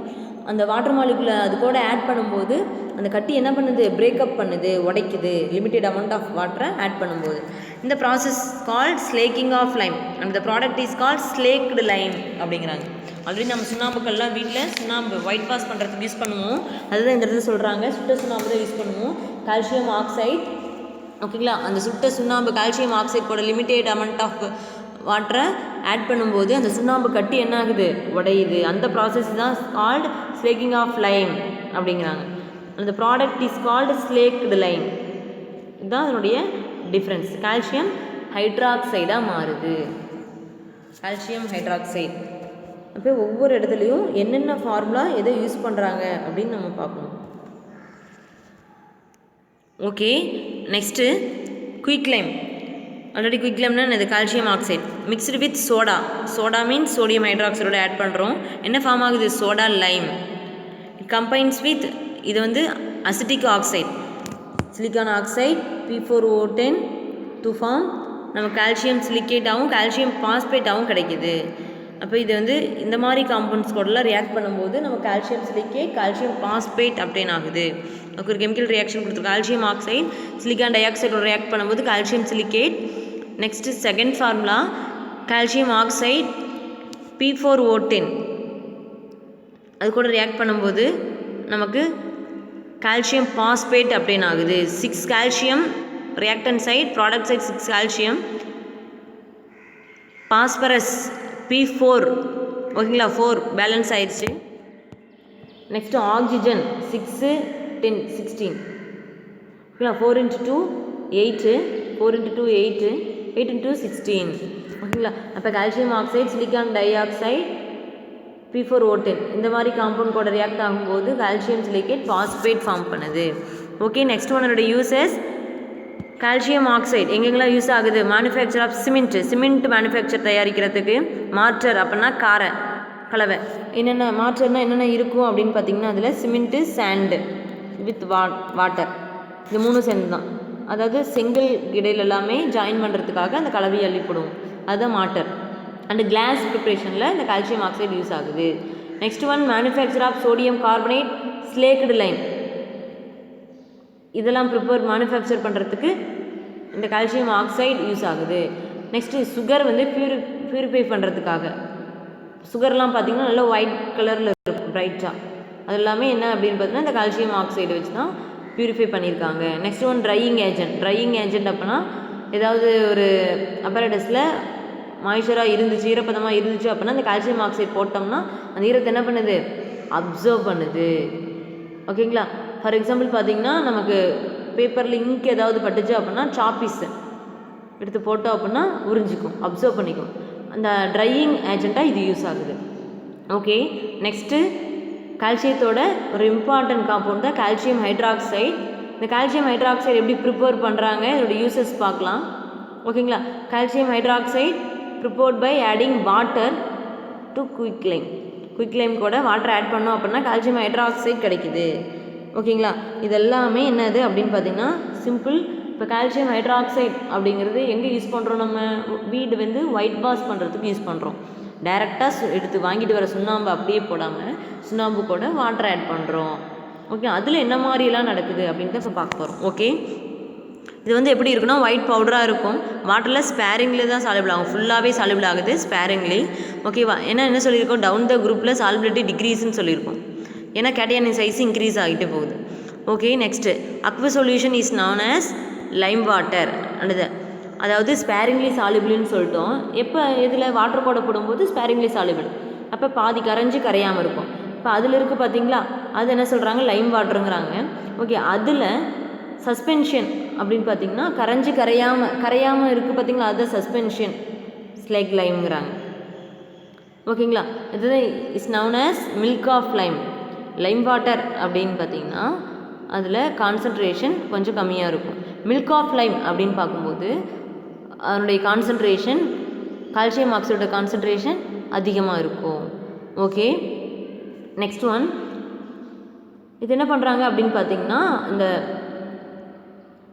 அந்த வாட்டர் மாலிகுலை அது கூட ஆட் பண்ணும்போது அந்த கட்டி என்ன பண்ணுது, பிரேக்கப் பண்ணுது, உடைக்குது, லிமிட்டெட் அமௌண்ட் ஆஃப் வாட்டரை ஆட் பண்ணும்போது. இந்த process called slaking of lime and the product is called slaked lime அப்படிங்கிறாங்க. ஆல்ரெடி நம்ம சுண்ணாம்புக்கள்லாம் வீட்டில் சுண்ணாம்பு ஒயிட் வாஷ் பண்ணுறதுக்கு யூஸ் பண்ணுவோம். அதுதான் இந்த இடத்துல சொல்கிறாங்க, சுட்ட சுண்ணாம்பு தான் யூஸ் பண்ணுவோம். கால்சியம் ஆக்சைடு, ஓகேங்களா, அந்த சுட்ட சுண்ணாம்பு கால்சியம் ஆக்சைடு கூட லிமிட்டெட் அமௌண்ட் ஆஃப் வாட்டரை ஆட் பண்ணும்போது அந்த சுண்ணாம்பு கட்டி என்ன ஆகுது, உடையுது. அந்த ப்ராசஸ் தான் கால்டு ஸ்லேக்கிங் ஆஃப் லைம் அப்படிங்கிறாங்க. அந்த product is called slaked Lime. இதுதான் அதனுடைய டிஃப்ரென்ஸ். கால்சியம் ஹைட்ராக்சைடாக மாறுது, கால்சியம் ஹைட்ராக்சைடு. அப்போ ஒவ்வொரு இடத்துலையும் என்னென்ன ஃபார்முலா எதை யூஸ் பண்ணுறாங்க அப்படின்னு நம்ம பார்க்கணும். Okay, next quick lime. Already quick லைம்னா இது calcium oxide mixed with soda. Soda means sodium ஹைட்ராக்சைடோட ஆட் பண்ணுறோம். என்ன ஃபார்ம் ஆகுது, soda lime. It combines with, இது வந்து acidic oxide, silicon oxide P4O10 to form நம்ம கால்சியம் சிலிக்கேட்டாகவும் கால்சியம் பாஸ்பேட்டாகவும் கிடைக்கிது. அப்போ இது வந்து இந்த மாதிரி காம்பவுண்ட்ஸ் கூடலாம் ரியாக்ட் பண்ணும்போது நம்ம calcium silicate calcium phosphate obtain ஆகுது. அதுக்கு ஒரு கெமிக்கல் ரியாக்ஷன் கொடுத்துருக்கோம். கால்சியம் ஆக்சைடு சிலிக்கான் டை ஆக்சைடோட ரியாக்ட் பண்ணும்போது calcium silicate. Next second formula calcium oxide P4O10 அது கூட ரியாக்ட் பண்ணும்போது நமக்கு கால்சியம் பாஸ்பேட் அப்டேன் ஆகுது. 6 calcium reactant side, product side 6 calcium, phosphorus P4, ஓகேங்களா, 4 பேலன்ஸ் ஆயிடுச்சு. நெக்ஸ்ட்டு ஆக்சிஜன் 6 10 16, ஓகேங்களா, 4 × 2 8, 4 × 2 8, 8 × 16, ஓகேங்களா. அப்போ calcium oxide silicon dioxide P4O10 இந்த மாதிரி காம்பவுண்ட் கூட ரியாக்ட் ஆகும்போது கால்சியம் சிலிக்கேட் பாஸ்பேட் ஃபார்ம் பண்ணுது. ஓகே, நெக்ஸ்ட் ஒன்னோட யூசஸ். கால்சியம் ஆக்சைடு எங்கெங்கெல்லாம் யூஸ் ஆகுது, மேனுஃபேக்சர் ஆஃப் சிமெண்ட் மேனுஃபேக்சர் தயாரிக்கிறதுக்கு. மார்டர் அப்படின்னா கலவை. என்னென்ன மார்டர்னால் என்னென்ன இருக்கும் அப்படின்னு பார்த்தீங்கன்னா அதில் சிமெண்ட்டு, சாண்டு வித் வாட்டர், இது 3 சேர்ந்து தான். அதாவது செங்கல் இடையில எல்லாமே ஜாயின் பண்ணுறதுக்காக அந்த கலவையை அள்ளிப்படுவோம், அதுதான் மார்டர். அண்டு கிளாஸ் ப்ரிப்ரேஷனில் இந்த கால்சியம் ஆக்சைடு யூஸ் ஆகுது. Next one manufacture of sodium carbonate, slaked lime, இதெல்லாம் மேனுஃபேக்சர் பண்ணுறதுக்கு இந்த கால்சியம் ஆக்சைடு யூஸ் ஆகுது. நெக்ஸ்ட்டு சுகர் வந்து பியூரிஃபை பண்ணுறதுக்காக. சுகர்லாம் பார்த்திங்கன்னா நல்லா ஒயிட் கலரில் இருக்கும் பிரைட்டாக. அது எல்லாமே என்ன அப்படின்னு பார்த்தீங்கன்னா இந்த கால்சியம் ஆக்சைடு வச்சு தான் பியூரிஃபை பண்ணியிருக்காங்க. நெக்ஸ்ட் ஒன் ட்ரையிங் ஏஜென்ட் அப்படின்னா ஏதாவது ஒரு அப்பரேட்டஸில் மாய்ச்சராக இருந்துச்சு, ஈரப்பதமாக இருந்துச்சு அப்படின்னா அந்த கால்சியம் ஆக்சைடு போட்டோம்னா அந்த ஈரத்தை என்ன பண்ணுது, அப்சர்வ் பண்ணுது. ஓகேங்களா. ஃபார் எக்ஸாம்பிள் பார்த்திங்கன்னா நமக்கு பேப்பரில் இங்க் ஏதாவது பட்டுச்சு அப்படின்னா சாப்பீஸ் எடுத்து போட்டோம் அப்படின்னா உறிஞ்சிக்கும், அப்சர்வ் பண்ணிக்கும். அந்த ட்ரையிங் ஏஜெண்ட்டாக இது யூஸ் ஆகுது. ஓகே, நெக்ஸ்ட்டு கால்சியத்தோட ஒரு இம்பார்ட்டன்ட் காம்பவுண்ட் தான் கால்சியம் ஹைட்ராக்சைடு. இந்த கால்சியம் ஹைட்ராக்சைடு எப்படி ப்ரிப்பேர் பண்ணுறாங்க, இதோட யூசஸ் பார்க்கலாம். ஓகேங்களா. Calcium hydroxide prepared by adding water to quicklime கூட வாட்டர் ஆட் பண்ணோம் அப்படின்னா கால்சியம் ஹைட்ராக்சைடு கிடைக்குது. ஓகேங்களா. இதெல்லாமே என்னது அப்படின்னு பார்த்தீங்கன்னா சிம்பிள். இப்போ கால்சியம் ஹைட்ராக்சைடு அப்படிங்கிறது எங்கே யூஸ் பண்ணுறோம், நம்ம வீடு வந்து ஒயிட் வாஷ் பண்ணுறதுக்கு யூஸ் பண்ணுறோம். டைரெக்டாக எடுத்து வாங்கிட்டு வர சுண்ணாம்பு அப்படியே போடாமல் சுண்ணாம்பு கூட வாட்டர் ஆட் பண்ணுறோம். ஓகே, அதில் என்ன மாதிரிலாம் நடக்குது அப்படின்ட்டு இப்போ பார்க்க போகிறோம். ஓகே, இது வந்து எப்படி இருக்குன்னா ஒயிட் பவுடராக இருக்கும், வாட்டரில் ஸ்பேரிங்லி தான் சாலிபிள் ஆகும், ஃபுல்லாகவே சாலிபிள் ஆகுது ஸ்பேரிங்லி. ஓகேவா. ஏன்னா என்ன சொல்லியிருக்கோம், டவுன் த குரூப்பில் சாலிபிலிட்டி டிக்ரீஸ்ன்னு சொல்லியிருக்கோம், ஏன்னா கேட்டையானின் சைஸ் இன்க்ரீஸ் ஆகிட்டு போகுது. Okay, next Aqua solution is known as Lime water. அதாவது ஸ்பேரிங்லி சாலிபிள்னு சொல்லிட்டோம். எப்போ இதில் வாட்டர் கூட போடும்போது ஸ்பேரிங்லி சாலிபிள், அப்போ பாதி கரையாமல் இருக்கும். இப்போ அதில் இருக்குது பார்த்தீங்களா, அது என்ன சொல்கிறாங்க, லைம் வாட்டருங்கிறாங்க. ஓகே, அதில் சஸ்பென்ஷன் அப்படின்னு பார்த்தீங்கன்னா கரையாமல் இருக்குது பார்த்தீங்களா, அதுதான் சஸ்பென்ஷன் ஸ்லைக் லைம்ங்கிறாங்க. ஓகேங்களா. இதுதான் is known as milk of lime water அப்படின்னு பார்த்தீங்கன்னா அதில் கான்சன்ட்ரேஷன் கொஞ்சம் கம்மியாக இருக்கும். மில்க் ஆஃப் லைம் அப்படின்னு பார்க்கும்போது அதனுடைய கான்சன்ட்ரேஷன், கால்சியம் ஆக்சைடோட கான்சன்ட்ரேஷன் அதிகமாக இருக்கும். ஓகே, நெக்ஸ்ட் ஒன் இது என்ன பண்ணுறாங்க அப்படின்னு பார்த்தீங்கன்னா இந்த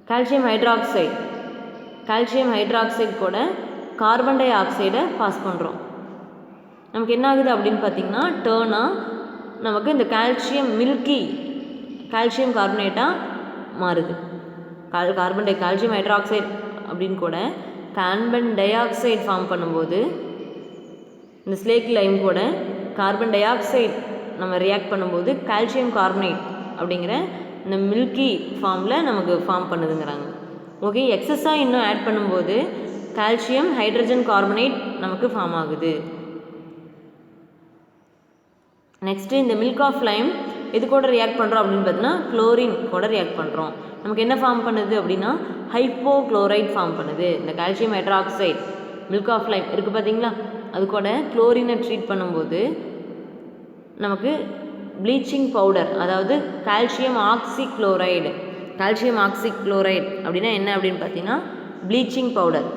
கால்சியம் ஹைட்ராக்சைடு கூட கார்பன் டை ஆக்சைடை பாஸ் பண்ணுறோம். நமக்கு என்ன ஆகுது அப்படின்னு பார்த்தீங்கன்னா டேர்னாக நமக்கு இந்த கால்சியம் மில்கி கால்சியம் கார்பனேட்டாக மாறுது. கால்சியம் ஹைட்ராக்சைடு அப்படின்னு கூட கார்பன் டை ஆக்சைடு ஃபார்ம் பண்ணும்போது இந்த ஸ்லேக் லைம் கூட கார்பன் டை ஆக்சைடு நம்ம ரியாக்ட் பண்ணும்போது கால்சியம் கார்பனேட் அப்படிங்கிற இந்த மில்கி ஃபார்மில் நமக்கு ஃபார்ம் பண்ணுதுங்கிறாங்க. ஓகே, எக்ஸஸாக இன்னும் ஆட் பண்ணும்போது கால்சியம் ஹைட்ரஜன் கார்பனேட் நமக்கு ஃபார்ம் ஆகுது. நெக்ஸ்ட்டு இந்த மில்க் ஆஃப் லைம் இது கூட ரியாக்ட் பண்ணுறோம் அப்படின்னு பார்த்தீங்கன்னா குளோரின் கூட ரியாக்ட் பண்ணுறோம். நமக்கு என்ன ஃபார்ம் பண்ணுது அப்படின்னா ஹைப்போக்ளோரைட் ஃபார்ம் பண்ணுது. இந்த calcium hydroxide milk of lime இருக்குது பார்த்தீங்களா, அது கூட குளோரினை ட்ரீட் பண்ணும்போது நமக்கு ப்ளீச்சிங் பவுடர், அதாவது கால்சியம் ஆக்சிக்ளோரைடு. கால்சியம் ஆக்சிக்ளோரைடு அப்படின்னா என்ன அப்படின்னு பார்த்தீங்கன்னா ப்ளீச்சிங் பவுடர்.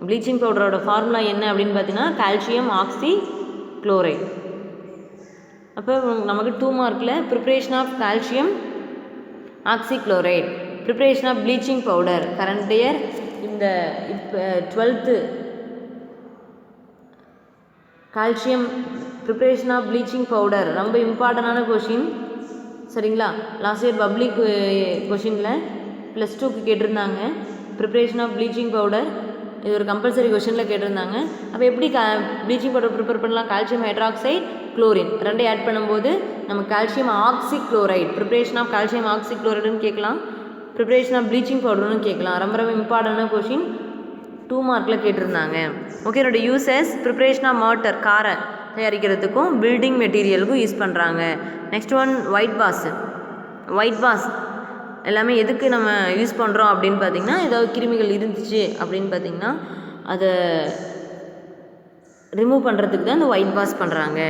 ப்ளீச்சிங் பவுடரோட ஃபார்முலா என்ன அப்படின்னு பார்த்தீங்கன்னா கால்சியம் ஆக்சிக்ளோரைடு. அப்போ நமக்கு 2 மார்க்கில் preparation of calcium oxychloride, preparation of bleaching powder. Current year இந்த இப்போ 12th calcium preparation of bleaching powder ரொம்ப இம்பார்ட்டண்டான கொஷின். சரிங்களா, லாஸ்ட் இயர் பப்ளிக் கொஷினில் +2க்கு கேட்டிருந்தாங்க. ப்ரிப்ரேஷன் ஆஃப் ப்ளீச்சிங் பவுடர் இது ஒரு கம்பல்சரி கொஷினில் கேட்டிருந்தாங்க. அப்போ எப்படி ப்ளீச்சிங் பவுடர் ப்ரிப்பேர் பண்ணலாம்? கால்சியம் ஹைட்ராக்சைடு குளோரின் ரெண்டையும் ஆட் பண்ணும்போது நம்ம calcium oxychloride, preparation of calcium ஆக்சிக்ளோரைடுன்னு கேட்கலாம், ப்ரிப்ரேஷன் ஆஃப் ப்ளீச்சிங் பவுடர்னு கேட்கலாம். ரொம்ப ரொம்ப இம்பார்ட்டண்டான கொஷின், 2 மார்க்கில் கேட்டிருந்தாங்க. ஓகே, என்னோட யூசஸ் ப்ரிப்ரேஷன் ஆஃப் மார்ட்டர் காரை தயாரிக்கிறதுக்கும் பில்டிங் மெட்டீரியலுக்கும் யூஸ் பண்ணுறாங்க. Next one whitewash. Whitewash எல்லாமே எதுக்கு நம்ம யூஸ் பண்ணுறோம் அப்படின்னு பார்த்திங்கன்னா ஏதாவது கிருமிகள் இருந்துச்சு அப்படின்னு பார்த்திங்கன்னா அதை ரிமூவ் பண்ணுறதுக்கு தான் இந்த ஒயிட் பாஸ் பண்ணுறாங்க.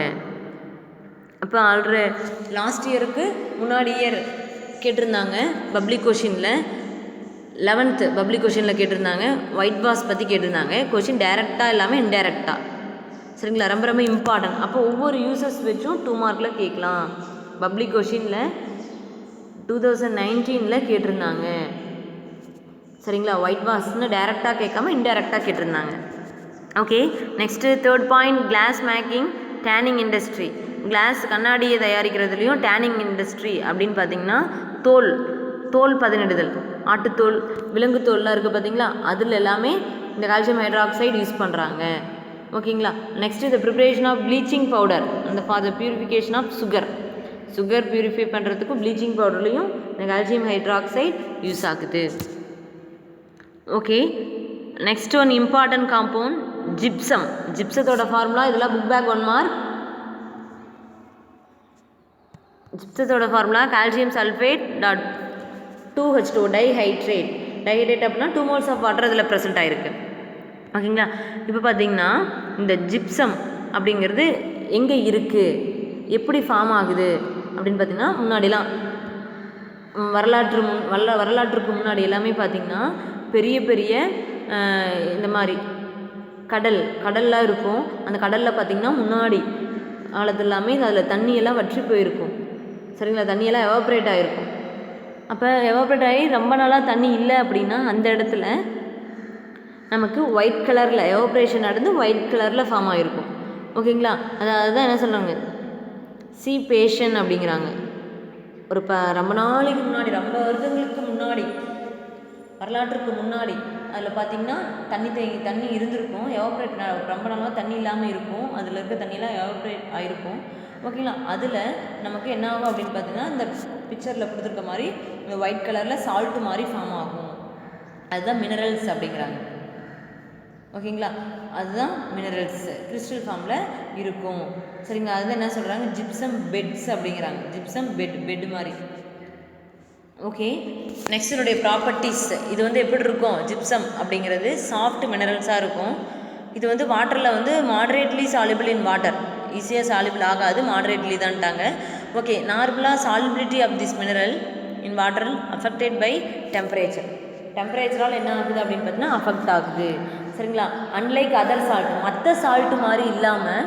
அப்போ லாஸ்ட் இயருக்கு முன்னாடி இயர் கேட்டிருந்தாங்க பப்ளிக் கொஷினில், 11th பப்ளிக் கொஷினில் கேட்டிருந்தாங்க ஒயிட் பாஸ் பற்றி கேட்டிருந்தாங்க. கொஷின் டைரெக்டாக இல்லாமல் இன்டைரக்டாக. சரிங்களா, ரொம்ப ரொம்ப இம்பார்ட்டன்ட். அப்போ ஒவ்வொரு யூசஸ் வச்சும் 2 மார்க்கில் கேட்கலாம். பப்ளிக் கொஷினில் 2019 கேட்டிருந்தாங்க. சரிங்களா, ஒயிட் பாஸ்ன்னு டைரெக்டாக கேட்காம இன்டைரக்டாக கேட்டிருந்தாங்க. Okay, next 3rd point glass making tanning industry. Glass கண்ணாடியை தயாரிக்கிறதுலையும் டேனிங் இண்டஸ்ட்ரி அப்படின்னு பார்த்திங்கன்னா தோல் பதனிடுதல், ஆட்டுத்தோல் விலங்கு தோல்லாம் இருக்குது பார்த்தீங்களா, அதில் எல்லாமே இந்த கால்சியம் ஹைட்ராக்சைடு யூஸ் பண்ணுறாங்க. ஓகேங்களா, நெக்ஸ்ட் இந்த ப்ரிப்ரேஷன் ஆஃப் ப்ளீச்சிங் பவுடர் அந்த for the purification of sugar purify பண்ணுறதுக்கும் ப்ளீச்சிங் பவுடர்லேயும் இந்த கால்சியம் ஹைட்ராக்சைடு யூஸ் ஆகுது. Okay, next one important compound gypsum. ஜிப்சத்தோட ஃபார்முலா இதெல்லாம் புக் பேக் 1 மார்க். ஜிப்சத்தோட formula calcium sulphate .2H2 dihydrate. Dihydrate அப்படின்னா 2 moles ஆஃப் வாட்டர் அதில் ப்ரெசென்ட் ஆகிருக்கு. ஓகேங்களா, இப்போ பார்த்திங்கன்னா இந்த ஜிப்சம் அப்படிங்கிறது எங்கே இருக்குது, எப்படி ஃபார்ம் ஆகுது அப்படின்னு பார்த்திங்கன்னா முன்னாடிலாம் வரலாற்றுக்கு முன்னாடி எல்லாமே பார்த்திங்கன்னா பெரிய பெரிய இந்த மாதிரி கடல்லாம் இருக்கும். அந்த கடலில் பார்த்திங்கன்னா முன்னாடி காலத்து எல்லாமே அதில் தண்ணியெல்லாம் வற்றி போயிருக்கும். சரிங்களா, தண்ணியெல்லாம் எவாப்ரேட் ஆகிருக்கும். அப்போ எவாப்ரேட் ஆகி ரொம்ப நாளாக தண்ணி இல்லை அப்படின்னா அந்த இடத்துல நமக்கு ஒயிட் கலரில் எவாப்ரேஷன் நடந்து ஒயிட் கலரில் ஃபார்ம் ஆகிருக்கும். ஓகேங்களா, அதுதான் என்ன சொல்கிறாங்க சீபேஷன் அப்படிங்கிறாங்க. ஒரு ரொம்ப நாளைக்கு முன்னாடி, ரொம்ப வருடங்களுக்கு முன்னாடி, வரலாற்றுக்கு முன்னாடி அதில் பார்த்திங்கன்னா தண்ணி இருந்திருக்கும். எவாப்ரேட் ரொம்ப நாளாக தண்ணி இல்லாமல் இருக்கும். அதில் இருக்க தண்ணியெலாம் எவாப்ரேட் ஆகிருக்கும். ஓகேங்களா, அதில் நமக்கு என்ன ஆகும் அப்படின்னு பார்த்தீங்கன்னா இந்த பிக்சரில் கொடுத்துருக்க மாதிரி இந்த ஒயிட் கலரில் சால்ட்டு மாதிரி ஃபார்ம் ஆகும். அதுதான் மினரல்ஸ் அப்படிங்கிறாங்க. ஓகேங்களா, அதுதான் மினரல்ஸ் கிறிஸ்டல் ஃபார்மில் இருக்கும். சரிங்களா, அதுதான் என்ன சொல்கிறாங்க ஜிப்சம் பெட்ஸ் அப்படிங்கிறாங்க. ஜிப்சம் பெட் மாதிரி. ஓகே, நெக்ஸ்ட் என்னுடைய ப்ராப்பர்ட்டிஸ். இது வந்து எப்படி இருக்கும், ஜிப்சம் அப்படிங்கிறது சாஃப்ட் மினரல்ஸாக இருக்கும். இது வந்து வாட்டரில் வந்து மாடரேட்லி சால்யுபிள் இன் வாட்டர், ஈஸியாக சால்யுபிள் ஆகாது, மாடரேட்லி தான்ட்டாங்க. ஓகே, நார்மலாக solubility of this mineral in water affected by டெம்பரேச்சரால் என்ன ஆகுது அப்படின்னு பார்த்தீங்கன்னா அஃபெக்ட் ஆகுது. சரிங்களா, அன்லைக் அதர் சால்ட், மற்ற சால்ட்டு மாதிரி இல்லாமல்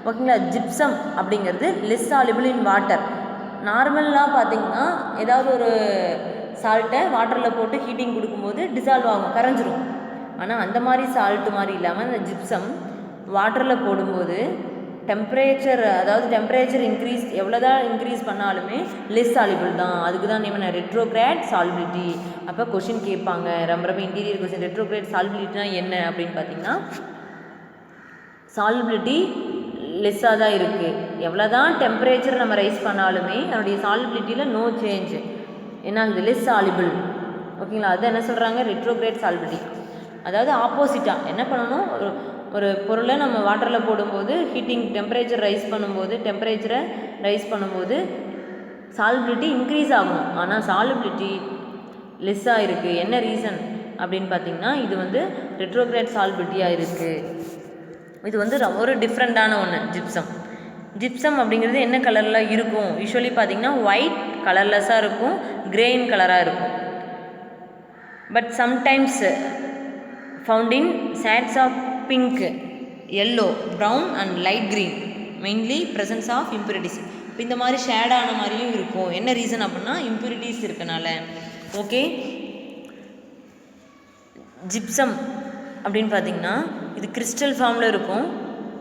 ஓகேங்களா ஜிப்சம் அப்படிங்கிறது லெஸ் சால்யுபிள் இன் வாட்டர். நார்மலாக பார்த்திங்கன்னா ஏதாவது ஒரு சால்ட்டை வாட்டரில் போட்டு ஹீட்டிங் கொடுக்கும்போது டிசால்வ் ஆகும், கரைஞ்சிரும். ஆனால் அந்த மாதிரி சால்ட்டு மாதிரி இல்லாமல் இந்த ஜிப்சம் வாட்டரில் போடும்போது டெம்பரேச்சர், அதாவது டெம்பரேச்சர் இன்க்ரீஸ் எவ்வளோதான் இன்க்ரீஸ் பண்ணாலுமே லெஸ் சாலிபிள் தான். அதுக்கு தான் நேம் ரெட்ரோகிரேட் சாலிபிலிட்டி. அப்போ கொஷின் கேட்பாங்க, ரொம்ப இன்டீரியர் கொஷின், ரெட்ரோகிரேட் சாலிபிலிட்டினா என்ன அப்படின்னு பார்த்தீங்கன்னா, சாலிபிலிட்டி லெஸ்ஸாக தான் இருக்குது. எவ்வளோ தான் டெம்பரேச்சர் நம்ம ரைஸ் பண்ணாலுமே அதனுடைய சாலிபிலிட்டியில் நோ சேஞ்ச், ஏன்னா அது லெஸ் சாலிபிள். ஓகேங்களா, அது என்ன சொல்கிறாங்க, ரெட்ரோகிரேட் சாலிபிலிட்டி. அதாவது ஆப்போசிட்டாக என்ன பண்ணணும், ஒரு பொருளை நம்ம வாட்டரில் போடும்போது ஹீட்டிங் டெம்பரேச்சர் ரைஸ் பண்ணும்போது சாலிபிலிட்டி இன்க்ரீஸ் ஆகணும், ஆனால் சாலிபிலிட்டி லெஸ்ஸாக இருக்குது. என்ன ரீசன் அப்படின்னு பார்த்திங்கன்னா, இது வந்து ரெட்ரோகிரேட் சாலிபிலிட்டியாக இருக்குது. இது வந்து ஒரு டிஃப்ரெண்ட்டான ஒன்று. ஜிப்சம் அப்படிங்கிறது என்ன கலரில் இருக்கும், யூஸ்வலி பார்த்திங்கன்னா ஒயிட் கலர்லெஸ்ஸாக இருக்கும், கிரேயின் கலராக இருக்கும். But sometimes found in shades of pink, yellow, brown and light green, mainly presence of impurities. இப்போ இந்த மாதிரி ஷேடான மாதிரியும் இருக்கும். என்ன ரீசன் அப்படின்னா இம்ப்யூரிட்டிஸ் இருக்கனால. ஓகே, ஜிப்சம் அப்படின்னு பார்த்தீங்கன்னா இது கிறிஸ்டல் ஃபார்மில் இருக்கும்.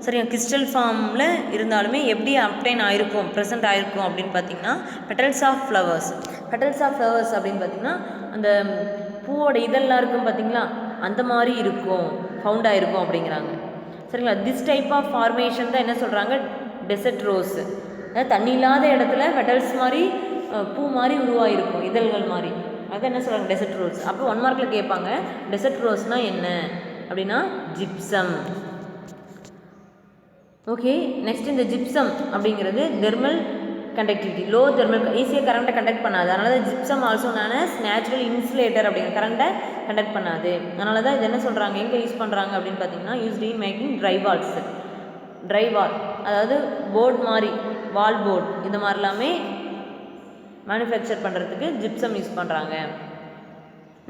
சரியா, கிறிஸ்டல் ஃபார்மில் இருந்தாலுமே எப்படி அப்டைன் ஆகிருக்கும், ப்ரெசென்ட் ஆகிருக்கும் அப்படின்னு பார்த்தீங்கன்னா பெட்டல்ஸ் ஆஃப் ஃப்ளவர்ஸ் அப்படின்னு பார்த்தீங்கன்னா அந்த பூவோட இதெல்லாம் இருக்கும் பார்த்தீங்களா, அந்த மாதிரி இருக்கும், ஃபவுண்ட் ஆகிருக்கும் அப்படிங்கிறாங்க. சரிங்களா, திஸ் டைப் ஆஃப் ஃபார்மேஷன் தான் என்ன சொல்கிறாங்க, டெசர்ட் ரோஸ். அதாவது தண்ணி இல்லாத இடத்துல பெட்டல்ஸ் மாதிரி பூ மாதிரி உருவாகிருக்கும், இதழ்கள் மாதிரி. அது என்ன சொல்கிறாங்க, டெசர்ட் ரோஸ். அப்போ 1 மார்க்கில் கேட்பாங்க, டெசர்ட் ரோஸ்னால் என்ன அப்படின்னா ஜிப்சம். ஓகே, நெக்ஸ்ட் இந்த ஜிப்சம் அப்படிங்கிறது தெர்மல் கண்டக்டிவிட்டி, லோ தெர்மல், ஈஸியாக கரண்ட்டை கண்டக்ட் பண்ணாது. அதனால தான் ஜிப்சம் ஆல்சோ நான நேச்சுரல் இன்சுலேட்டர் அப்படிங்கிற, கரண்ட்டை கண்டக்ட் பண்ணாது. அதனால தான் இது என்ன சொல்கிறாங்க, எங்கே யூஸ் பண்ணுறாங்க அப்படின்னு பார்த்தீங்கன்னா யூஸ்ட் இன் மேக்கிங் ட்ரை வால், அதாவது போர்ட் மாதிரி, வால் போர்ட் இந்த மாதிரிலாமே மேனுஃபேக்சர் பண்ணுறதுக்கு ஜிப்சம் யூஸ் பண்ணுறாங்க.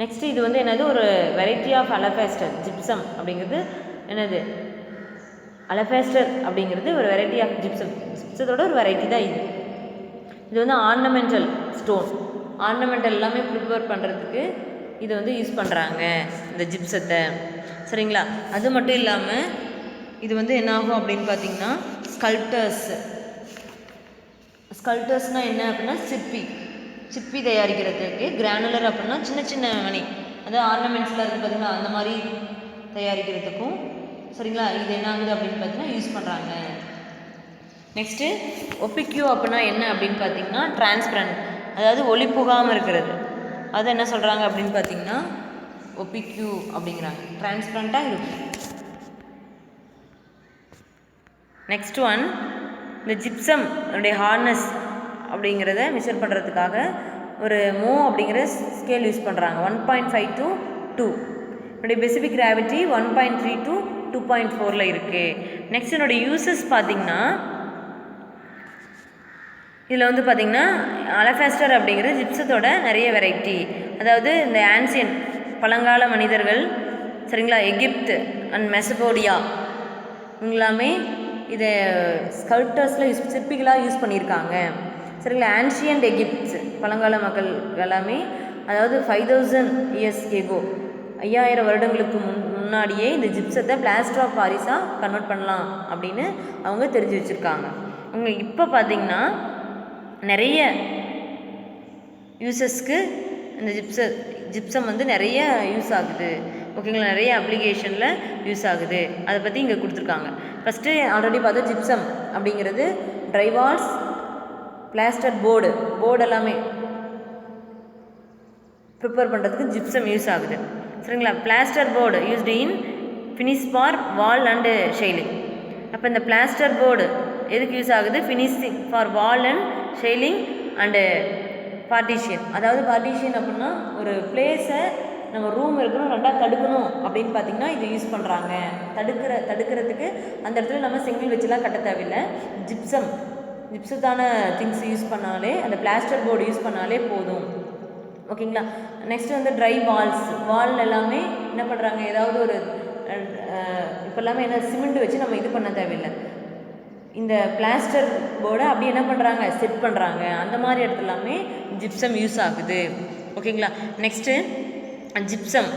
நெக்ஸ்ட் இது வந்து என்னது, ஒரு வெரைட்டி ஆஃப் அலஃபேஸ்டர். ஜிப்சம் அப்படிங்கிறது என்னது, அலஃபேஸ்டர் அப்படிங்கிறது ஒரு வெரைட்டி ஆஃப் ஜிப்சத்தோட ஒரு வெரைட்டி தான் இது. இது வந்து ஆர்னமெண்டல் ஸ்டோன், ஆர்னமெண்டல் எல்லாமே ப்ரிப்பேர் பண்ணுறதுக்கு இது வந்து யூஸ் பண்ணுறாங்க இந்த ஜிப்சத்தை. சரிங்களா, அது மட்டும் இல்லாமல் இது வந்து என்ன ஆகும் அப்படின்னு பார்த்தீங்கன்னா ஸ்கல்ப்டர்ஸ்னால் என்ன அப்படின்னா சிப்பி தயாரிக்கிறதுக்கு, கிரானுலர் அப்படின்னா சின்ன மணி, அதாவது ஆர்னமெண்ட்ஸில் இருக்குது பார்த்தீங்கன்னா அந்த மாதிரி தயாரிக்கிறதுக்கும். சரிங்களா, இது என்ன ஆகுது அப்படின்னு பார்த்தீங்கன்னா யூஸ் பண்ணுறாங்க. நெக்ஸ்ட்டு ஒப்பிக்யூ அப்படின்னா என்ன அப்படின்னு பார்த்தீங்கன்னா டிரான்ஸ்பரண்ட், அதாவது ஒளி புகாமல் இருக்கிறது. அது என்ன சொல்கிறாங்க அப்படின்னு பார்த்தீங்கன்னா ஒப்பிக்யூ அப்படிங்கிறாங்க, டிரான்ஸ்பரண்ட்டாக இருக்கும். நெக்ஸ்ட் ஒன், இந்த ஜிப்சம் உடைய ஹார்ட்னஸ் அப்படிங்கிறத மெஷர் பண்ணுறதுக்காக ஒரு மோ அப்படிங்கிற ஸ்கேல் யூஸ் பண்ணுறாங்க. 1.5 to 2. என்னுடைய பெசிபிக் கிராவிட்டி 1.3 to 2.4 இருக்குது. நெக்ஸ்ட் என்னுடைய யூசஸ் பார்த்திங்கன்னா இதில் வந்து பார்த்திங்கன்னா அலஃபேஸ்டர் அப்படிங்கிறது ஜிப்சத்தோட நிறைய வெரைட்டி. அதாவது இந்த ஆன்சியன் பழங்கால மனிதர்கள், சரிங்களா, எகிப்து அண்ட் மெசபோடியா இவங்களாமே இதை ஸ்கல்ப்டர்ஸில் சிற்பிகளாக யூஸ் பண்ணியிருக்காங்க. சரிங்களா, ஆன்ஷியன்ட் எகிப்ட்ஸ் பழங்கால மக்கள் எல்லாமே, அதாவது 5000 years ago 5000 வருடங்களுக்கு முன்னாடியே இந்த ஜிப்சத்தை பிளாஸ்டர் ஆஃப் பாரிஸாக கன்வெர்ட் பண்ணலாம் அப்படின்னு அவங்க தெரிஞ்சு வச்சுருக்காங்க. அவங்க இப்போ பார்த்திங்கன்னா நிறைய யூசஸ்க்கு இந்த ஜிப்சம் வந்து நிறைய யூஸ் ஆகுது. ஓகேங்களா, நிறைய அப்ளிகேஷனில் யூஸ் ஆகுது. அதை பற்றி இங்கே கொடுத்துருக்காங்க. ஃபஸ்ட்டு ஆல்ரெடி பார்த்தா ஜிப்சம் அப்படிங்கிறது ட்ரை வால்ஸ், பிளாஸ்டர் போர்டு எல்லாமே ப்ரிப்பேர் பண்ணுறதுக்கு ஜிப்சம் யூஸ் ஆகுது. சரிங்களா, plaster board used in finish for wall and ceiling. அப்போ இந்த பிளாஸ்டர் போர்டு எதுக்கு யூஸ் ஆகுது, finishing for wall and ceiling and partition. அதாவது பார்ட்டிஷியன் அப்படின்னா ஒரு பிளேஸை நம்ம ரூம் இருக்கணும் ரெண்டாக தடுக்கணும் அப்படின்னு பார்த்திங்கன்னா இது யூஸ் பண்ணுறாங்க. தடுக்கிறதுக்கு அந்த இடத்துல நம்ம செங்கல் வச்சுலாம் கட்ட தேவையில்லை. ஜிப்சத்தான திங்ஸ் யூஸ் பண்ணாலே, அந்த பிளாஸ்டர் போர்டு யூஸ் பண்ணாலே போதும். ஓகேங்களா, நெக்ஸ்ட் வந்து ட்ரை வால் எல்லாமே என்ன பண்ணுறாங்க, ஏதாவது ஒரு இப்போ எல்லாமே என்ன சிமெண்ட் வச்சு நம்ம இது பண்ண தேவையில்லை. இந்த பிளாஸ்டர் போர்டை அப்படி என்ன பண்ணுறாங்க, செட் பண்ணுறாங்க. அந்த மாதிரி இடத்துல எல்லாமே ஜிப்சம் யூஸ் ஆகுது. ஓகேங்களா, next gypsum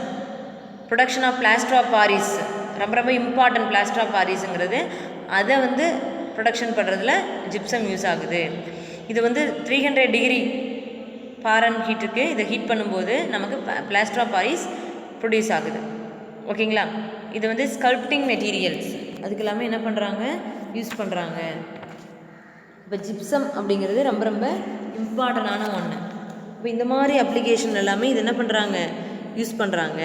production of plaster of Paris ரொம்ப இம்பார்ட்டன்ட். பிளாஸ்டர் ஆஃப் பாரிஸுங்கிறது அதை வந்து ப்ரொடக்ஷன் பண்ணுறதுல ஜிப்சம் யூஸ் ஆகுது. இது வந்து 300 டிகிரி ஃபாரன் ஹீட்டுக்கு இதை ஹீட் பண்ணும்போது நமக்கு பிளாஸ்டர் ஆஃப் பாரிஸ் ப்ரொடியூஸ் ஆகுது. ஓகேங்களா? இது வந்து ஸ்கல்ப்டிங் மெட்டீரியல்ஸ் அதுக்கு எல்லாமே என்ன பண்ணுறாங்க, யூஸ் பண்ணுறாங்க. இப்போ ஜிப்சம் அப்படிங்கிறது ரொம்ப ரொம்ப இம்பார்ட்டண்டான ஒன்று. இப்போ இந்த மாதிரி அப்ளிகேஷன் எல்லாமே இது என்ன பண்ணுறாங்க, யூஸ் பண்ணுறாங்க.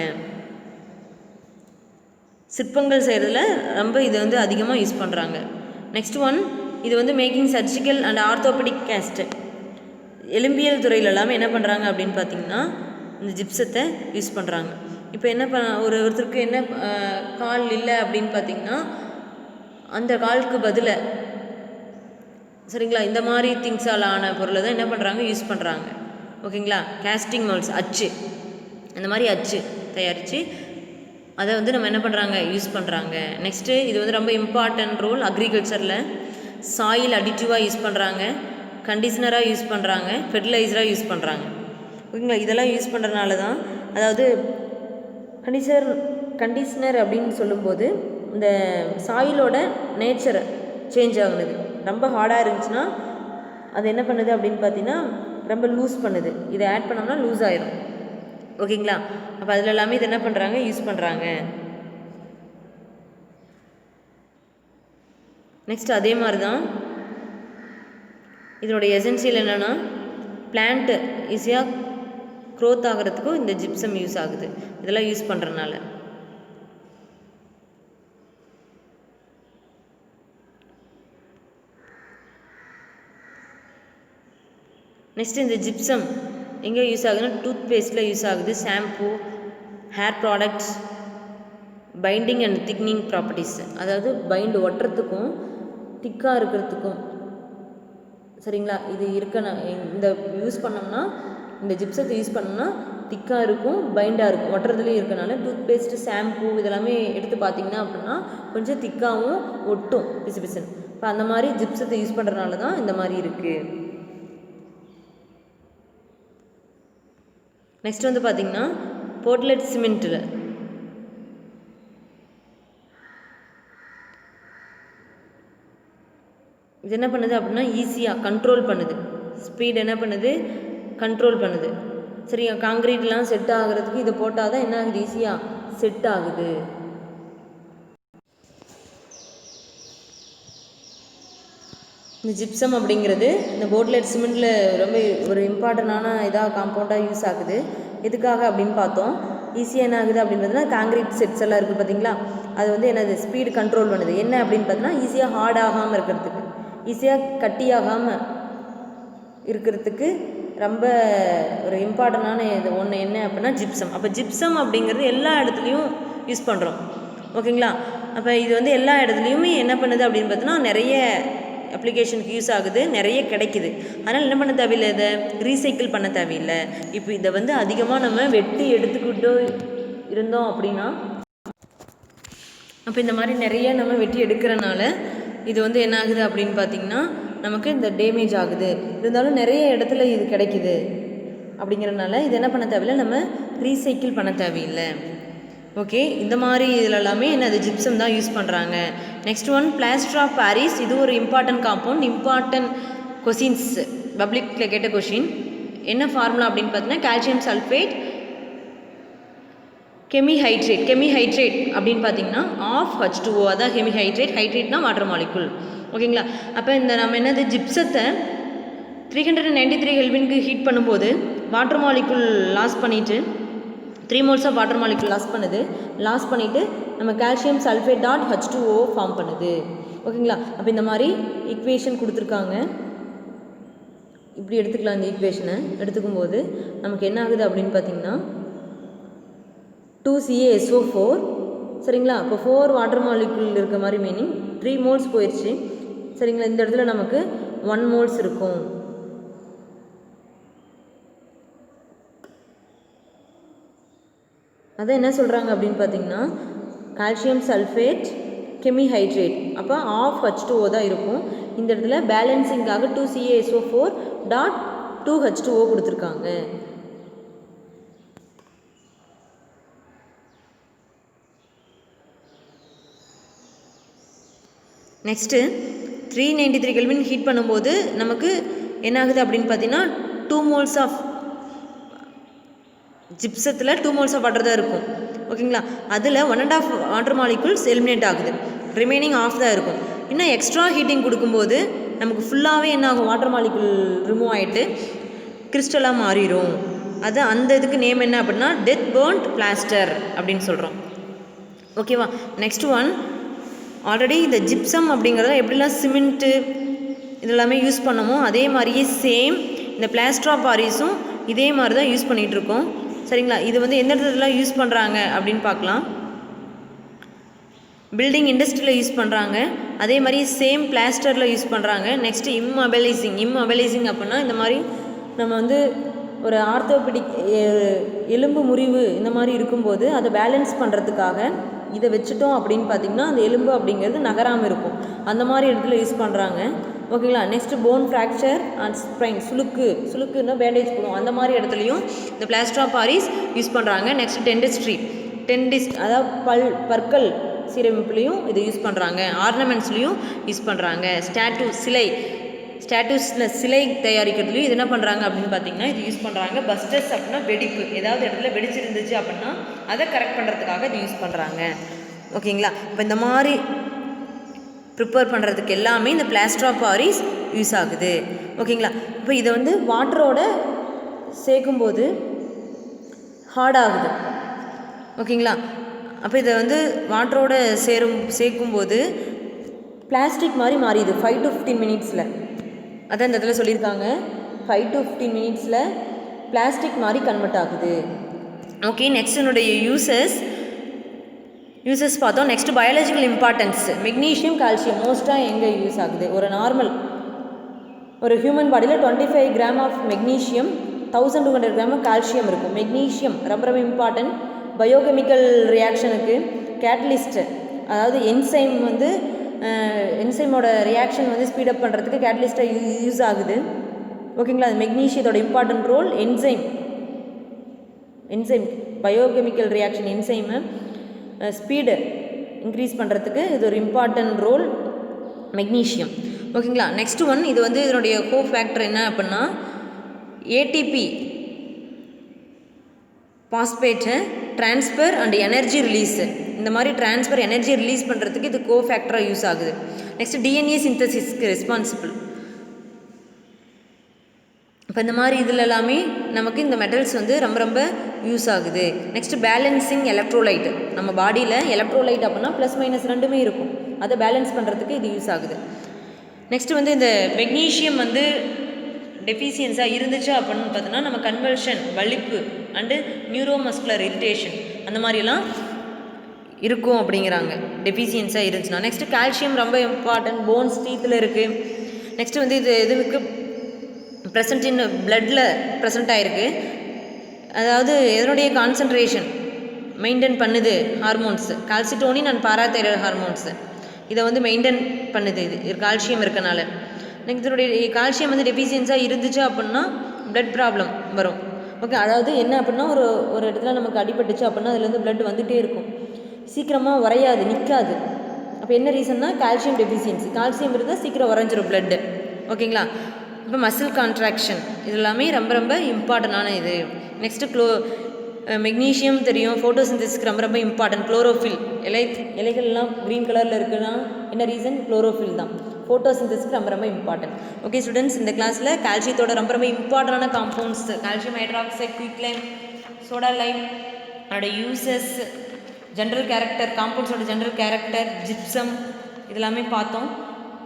சிற்பங்கள் செய்கிறதுல ரொம்ப இதை வந்து அதிகமாக யூஸ் பண்ணுறாங்க. நெக்ஸ்ட் ஒன், இது வந்து making surgical and orthopaedic cast. எலும்பியல் துறையில் எல்லாமே என்ன பண்ணுறாங்க அப்படின்னு பார்த்தீங்கன்னா இந்த ஜிப்சத்தை யூஸ் பண்ணுறாங்க. இப்போ என்ன ஒருத்தருக்கு என்ன கால் இல்லை அப்படின்னு பார்த்தீங்கன்னா அந்த காலுக்கு பதில் சரிங்களா இந்த மாதிரி திங்ஸால் ஆன பொருளை தான் என்ன பண்ணுறாங்க, யூஸ் பண்ணுறாங்க. ஓகேங்களா? கேஸ்டிங் மோல்ஸ், அச்சு, அந்த மாதிரி அச்சு தயாரித்து அதை வந்து நம்ம என்ன பண்ணுறாங்க, யூஸ் பண்ணுறாங்க. நெக்ஸ்ட்டு இது வந்து ரொம்ப இம்பார்ட்டன்ட் ரோல் அக்ரிகல்ச்சரில். சாயில் அடிட்டிவாக யூஸ் பண்ணுறாங்க, கண்டிஷ்னராக யூஸ் பண்ணுறாங்க, ஃபெர்டிலைசராக யூஸ் பண்ணுறாங்க. ஓகேங்களா? இதெல்லாம் யூஸ் பண்ணுறதுனால தான், அதாவது கண்டிஷ்னர் அப்படின்னு சொல்லும்போது இந்த சாயிலோட நேச்சர் சேஞ்ச் ஆகுது. ரொம்ப ஹார்டாக இருந்துச்சுன்னா அது என்ன பண்ணுது அப்படின்னு பார்த்தீங்கன்னா ரொம்ப லூஸ் பண்ணுது. இதை ஆட் பண்ணோம்னா லூஸ் ஆயிரும். ஓகேங்களா? அப்போ அதில் எல்லாமே இது என்ன பண்ணுறாங்க, யூஸ் பண்ணுறாங்க. நெக்ஸ்ட் அதே மாதிரி தான் இதனுடைய எசென்சியல் என்னென்னா பிளான்ட்டு ஈஸியாக க்ரோத் ஆகிறதுக்கும் இந்த ஜிப்சம் யூஸ் ஆகுது. இதெல்லாம் யூஸ் பண்ணுறதுனால. நெக்ஸ்ட் இந்த ஜிப்சம் எங்கே யூஸ் ஆகுதுன்னா டூத் பேஸ்ட்டில் யூஸ் ஆகுது, shampoo, hair products, binding and thickening properties. அதாவது பைண்ட் ஒட்டுறதுக்கும் திக்காக இருக்கிறதுக்கும் சரிங்களா இது இந்த யூஸ் பண்ணோம்னா இந்த ஜிப்சத்தை யூஸ் பண்ணோம்னா திக்காக இருக்கும், பைண்டாக இருக்கும், ஒட்டுறதுலேயும் இருக்கனால டூத் பேஸ்ட்டு, ஷாம்பூ இதெல்லாமே எடுத்து பார்த்திங்கன்னா அப்படின்னா கொஞ்சம் திக்காகவும் ஒட்டும் பிசு பிசுன்னு. இப்போ அந்த மாதிரி ஜிப்சத்தை யூஸ் பண்ணுறதுனால தான் இந்த மாதிரி இருக்குது. நெக்ஸ்ட் வந்து பார்த்திங்கன்னா போர்ட்லெட் சிமெண்ட்டில் இது என்ன பண்ணுது அப்படின்னா ஈஸியாக கண்ட்ரோல் பண்ணுது, ஸ்பீட் என்ன பண்ணுது, கண்ட்ரோல் பண்ணுது. சரியா? காங்கிரீட்லாம் செட் ஆகிறதுக்கு இதை போட்டால் தான் என்ன ஆகுது, ஈஸியாக செட் ஆகுது. இந்த ஜிப்சம் அப்படிங்கிறது இந்த போர்ட்லெட் சிமெண்ட்டில் ரொம்ப ஒரு இம்பார்ட்டண்டான இதாக காம்பவுண்டாக யூஸ் ஆகுது. எதுக்காக அப்படின்னு பார்த்தோம், ஈஸியாக என்ன ஆகுது அப்படின்னு பார்த்தீங்கன்னா காங்கிரீட் செட்ஸ் எல்லாம் இருக்குது பார்த்தீங்களா, அது வந்து என்னது ஸ்பீடு கண்ட்ரோல் பண்ணுது. என்ன அப்படின்னு பார்த்தீங்கன்னா ஈஸியாக ஹார்ட் ஆகாமல் இருக்கிறதுக்கு, ஈஸியாக கட்டியாகாமல் இருக்கிறதுக்கு ரொம்ப ஒரு இம்பார்ட்டண்டான இது ஒன்று என்ன அப்படின்னா ஜிப்சம். அப்போ ஜிப்சம் அப்படிங்கிறது எல்லா இடத்துலையும் யூஸ் பண்ணுறோம். ஓகேங்களா? அப்போ இது வந்து எல்லா இடத்துலையுமே என்ன பண்ணுது அப்படின்னு பார்த்தோன்னா நிறைய அப்ளிகேஷனுக்கு யூஸ் ஆகுது, நிறைய கிடைக்குது. அதனால் என்ன பண்ண தேவையில்லை, இதை ரீசைக்கிள் பண்ண தேவையில்லை. இப்போ இதை வந்து அதிகமாக நம்ம வெட்டி எடுத்துக்கிட்டோ இருந்தோம் அப்படின்னா அப்போ இந்த மாதிரி நிறைய நம்ம வெட்டி எடுக்கிறனால இது வந்து என்ன ஆகுது அப்படின்னு பார்த்திங்கன்னா நமக்கு இந்த டேமேஜ் ஆகுது. இருந்தாலும் நிறைய இடத்துல இது கிடைக்குது அப்படிங்கிறனால இது என்ன பண்ண தேவையில்லை, நம்ம ரீசைக்கிள் பண்ண தேவையில்லை. ஓகே, இந்த மாதிரி இதில் எல்லாமே என்னது ஜிப்சம் தான் யூஸ் பண்ணுறாங்க. Next one plaster of Paris. இது ஒரு இம்பார்ட்டன்ட் காம்பவுண்ட், இம்பார்ட்டன்ட் கொஷின்ஸ் பப்ளிக்கில் கேட்ட கொஷின். என்ன ஃபார்முலா அப்படின்னு பார்த்தீங்கன்னா கால்சியம் சல்ஃபேட் கெமிஹைட்ரேட். கெமிஹைட்ரேட் அப்படின்னு பார்த்தீங்கன்னா ஆஃப் H2O, அதான் கெமிஹைட்ரேட். ஹைட்ரேட்னா வாட்டர் மாலிகுல். ஓகேங்களா? அப்போ இந்த நம்ம என்னது ஜிப்சத்தை 393 கெல்வினுக்கு ஹீட் பண்ணும்போது வாட்டர் மாலிகுல் லாஸ் பண்ணிவிட்டு 3 moles of water molecule loss பண்ணிவிட்டு நம்ம calcium sulphate dot H2O form பண்ணுது. ஓகேங்களா? அப்போ இந்த மாதிரி ஈக்குவேஷன் கொடுத்துருக்காங்க, இப்படி எடுத்துக்கலாம். இந்த ஈக்குவேஷனை எடுத்துக்கும் போது நமக்கு என்ன ஆகுது அப்படின்னு பார்த்தீங்கன்னா 2CaSO4 சரிங்களா? இப்போ 4 வாட்டர் மாலிகுல் இருக்க மாதிரி மீனிங் 3 moles போயிடுச்சு சரிங்களா? இந்த இடத்துல நமக்கு 1 moles இருக்கும். அதை என்ன சொல்கிறாங்க அப்படின்னு பார்த்தீங்கன்னா கால்சியம் சல்ஃபேட் கெமிஹைட்ரேட், அப்போ ஆஃப் H2O தான் இருக்கும். இந்த இடத்துல பேலன்சிங்காக 2CaSO4 டாட் 2H2O கொடுத்துருக்காங்க. நெக்ஸ்ட்டு 393 கெல்வின் ஹீட் பண்ணும்போது நமக்கு என்ன ஆகுது அப்படின்னு பார்த்தீங்கன்னா 2 moles ஆஃப் ஜிப்சத்தில் 2 moles ஆஃப் வாட்டர் தான் இருக்கும். ஓகேங்களா, அதில் 1.5 வாட்டர் மாலிகுல்ஸ் எலிமினேட் ஆகுது, ரிமைனிங் ஆஃப் தான் இருக்கும். இன்னும் எக்ஸ்ட்ரா ஹீட்டிங் கொடுக்கும்போது நமக்கு ஃபுல்லாகவே என்ன ஆகும், வாட்டர் மாலிகுல் ரிமூவ் ஆகிட்டு கிறிஸ்டலாக மாறிடும். அது அந்த இதுக்கு நேம் என்ன அப்படின்னா டெத் பேர்ன்ட் பிளாஸ்டர் அப்படின்னு சொல்கிறோம். ஓகேவா, நெக்ஸ்ட் ஒன், ஆல்ரெடி இந்த ஜிப்சம் அப்படிங்கிறத எப்படிலாம் சிமெண்ட்டு இதெல்லாமே யூஸ் பண்ணமோ அதே மாதிரியே சேம் இந்த பிளாஸ்டர் ஆஃப் பாரிஸும் இதே மாதிரி தான் யூஸ் பண்ணிகிட்ருக்கோம். சரிங்களா, இது வந்து எந்த இடத்துலலாம் யூஸ் பண்ணுறாங்க அப்படின்னு பார்க்கலாம். பில்டிங் இண்டஸ்ட்ரியில் யூஸ் பண்ணுறாங்க, அதே மாதிரி சேம் பிளாஸ்டரில் யூஸ் பண்ணுறாங்க. நெக்ஸ்ட்டு இம்மொபைலைசிங் அப்படின்னா இந்த மாதிரி நம்ம வந்து ஒரு ஆர்த்தோபெடிக் எலும்பு முறிவு இந்த மாதிரி இருக்கும்போது அதை பேலன்ஸ் பண்ணுறதுக்காக இதை வச்சுட்டோம் அப்படின்னு பார்த்திங்கன்னா அந்த எலும்பு அப்படிங்கிறது நகராமல் இருக்கும். அந்த மாதிரி இடத்துல யூஸ் பண்ணுறாங்க. ஓகேங்களா, next bone fracture and sprain, சுளுக்குன்னா பேண்டேஜ் போடும், அந்த மாதிரி இடத்துலையும் இந்த பிளாஸ்டர் ஆஃப் பாரிஸ் யூஸ் பண்ணுறாங்க. நெக்ஸ்ட் டென்டிஸ்ட் அதாவது பற்கள் சீரமைப்புலேயும் இது யூஸ் பண்ணுறாங்க. ஆர்னமெண்ட்ஸ்லேயும் யூஸ் பண்ணுறாங்க. ஸ்டாட்டூஸில் சிலை தயாரிக்கிறதுலையும் இது என்ன பண்ணுறாங்க அப்படின்னு பார்த்தீங்கன்னா இது யூஸ் பண்ணுறாங்க. பஸ்டர்ஸ் அப்படின்னா வெடிப்பு, ஏதாவது இடத்துல வெடிச்சிருந்துச்சு அப்படின்னா அதை கரெக்ட் பண்ணுறதுக்காக இது யூஸ் பண்ணுறாங்க. ஓகேங்களா, இப்போ இந்த மாதிரி ப்ரிப்பேர் பண்ணுறதுக்கு எல்லாமே இந்த பிளாஸ்டர் ஆஃப் பாரிஸ் யூஸ் ஆகுது. ஓகேங்களா, இப்போ இதை வந்து வாட்டரோட சேர்க்கும்போது ஹார்டாகுது. ஓகேங்களா, அப்போ இதை வந்து வாட்டரோட சேர்க்கும்போது பிளாஸ்டிக் மாதிரி மாறிடுது 5 to 15 மினிட்ஸில். அதான் இந்த இடத்துல சொல்லியிருக்காங்க 5 to 15 மினிட்ஸில் பிளாஸ்டிக் மாதிரி கன்வெர்ட் ஆகுது. ஓகே, நெக்ஸ்ட் என்னுடைய யூசஸ் பார்த்தோம். Next biological importance. Magnesium, calcium மோஸ்ட்டாக எங்கே யூஸ் ஆகுது? ஒரு ஹியூமன் பாடியில் 25 gram of magnesium, 1200 gram calcium இருக்கும். மெக்னீஷியம் ரொம்ப ரொம்ப இம்பார்ட்டன்ட் பயோகெமிக்கல் ரியாக்ஷனுக்கு. கேட்டலிஸ்ட் அதாவது என்சைமோட ரியாக்ஷன் வந்து ஸ்பீடப் பண்ணுறதுக்கு கேட்டலிஸ்ட்டாக யூஸ் ஆகுது. ஓகேங்களா, அது மெக்னீஷியத்தோட important role. Enzyme biochemical reaction என்சைமை ஸ்பீடு இன்க்ரீஸ் பண்ணுறதுக்கு இது ஒரு இம்பார்ட்டன்ட் ரோல் மெக்னீஷியம். ஓகேங்களா, நெக்ஸ்ட் ஒன், இது வந்து இதனுடைய கோஃபேக்டர் என்ன அப்படின்னா ATP phosphate transfer and energy release. இந்த மாதிரி ட்ரான்ஸ்ஃபர் எனர்ஜி ரிலீஸ் பண்ணுறதுக்கு இது கோஃபேக்டராக யூஸ் ஆகுது. நெக்ஸ்ட் டிஎன்ஏ சிந்தசிஸ்க்கு ரெஸ்பான்சிபிள். இப்போ இந்த மாதிரி இதில் எல்லாமே நமக்கு இந்த மெட்டல்ஸ் வந்து ரொம்ப ரொம்ப யூஸ் ஆகுது. Next balancing electrolyte. நம்ம பாடியில் எலக்ட்ரோலைட் அப்படின்னா ப்ளஸ் மைனஸ் ரெண்டுமே இருக்கும், அதை பேலன்ஸ் பண்ணுறதுக்கு இது யூஸ் ஆகுது. நெக்ஸ்ட் வந்து இந்த மெக்னீஷியம் வந்து டெஃபிஷியன்ஸாக இருந்துச்சு அப்படின்னு பார்த்தோன்னா நம்ம கன்வல்ஷன், வலிப்பு அண்டு நியூரோமஸ்குலர் இரிட்டேஷன் அந்த மாதிரிலாம் இருக்கும் அப்படிங்கிறாங்க டெஃபிஷியன்ஸாக இருந்துச்சுன்னா. நெக்ஸ்ட்டு கால்சியம் ரொம்ப இம்பார்ட்டன்ட், போன்ஸ் டீத்தில் இருக்குது. நெக்ஸ்ட்டு வந்து இதுக்கு ப்ரெசன்ட் இன் பிளட்டில் ப்ரெசென்ட் ஆகிருக்கு. அதாவது எதனுடைய கான்சன்ட்ரேஷன் மெயின்டைன் பண்ணுது hormones, calcitonin and parathyroid hormones இதை வந்து மெயின்டைன் பண்ணுது இது கால்சியம் இருக்கனால. நெக்ஸ்ட் இதனுடைய கால்சியம் வந்து டெஃபிஷியன்ஸாக இருந்துச்சு அப்படின்னா பிளட் ப்ராப்ளம் வரும். ஓகே, அதாவது என்ன அப்படின்னா ஒரு இடத்துல நமக்கு அடிபட்டுச்சு அப்படின்னா அதுலேருந்து பிளட் வந்துகிட்டே இருக்கும், சீக்கிரமாக உறையாது, நிற்காது. அப்போ என்ன ரீசன்னா கால்சியம் டெஃபிஷியன்சி. கால்சியம் இருந்தால் சீக்கிரம் உறைஞ்சிரும் பிளட்டு. ஓகேங்களா, இப்போ மசில் கான்ட்ராக்ஷன் இது எல்லாமே ரொம்ப ரொம்ப இம்பார்ட்டண்டான இது. நெக்ஸ்ட்டு மெக்னீஷியம் தெரியும், ஃபோட்டோசிந்தசிஸ்க்கு ரொம்ப ரொம்ப இம்பார்ட்டன்ட். குளோரோஃபில் இலைகள்லாம் க்ரீன் கலரில் இருக்குன்னா என்ன ரீசன்? குளோரோஃபில் தான். ஃபோட்டோசிந்தசிஸ்க்கு ரொம்ப ரொம்ப இம்பார்ட்டன்ட். ஓகே ஸ்டூடெண்ட்ஸ், இந்த கிளாஸில் கால்சியத்தோட ரொம்ப ரொம்ப இம்பார்ட்டண்டான compounds calcium hydroxide, quicklime, soda lime அதோட யூசஸ், ஜென்ரல் கேரக்டர், காம்பவுண்ட்ஸோட ஜென்ரல் கேரக்டர், ஜிப்சம் இதெல்லாமே பார்த்தோம்.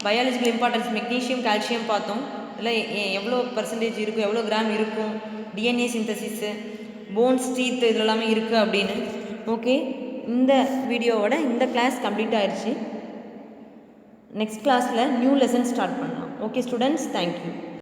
பயாலஜிக்கல் இம்பார்ட்டன்ஸ் மெக்னீஷியம், கால்சியம் பார்த்தோம். இதில் எவ்வளோ பர்சன்டேஜ் இருக்கும், எவ்வளோ கிராம் இருக்கும், டிஎன்ஏ சிந்தசிஸு, போன்ஸ், டீத் இதெல்லாமே இருக்குது அப்படின்னு. ஓகே, இந்த வீடியோவோட இந்த கிளாஸ் கம்ப்ளீட் ஆயிடுச்சு. நெக்ஸ்ட் கிளாஸில் நியூ லெசன் ஸ்டார்ட் பண்ணலாம். Okay students, thank you.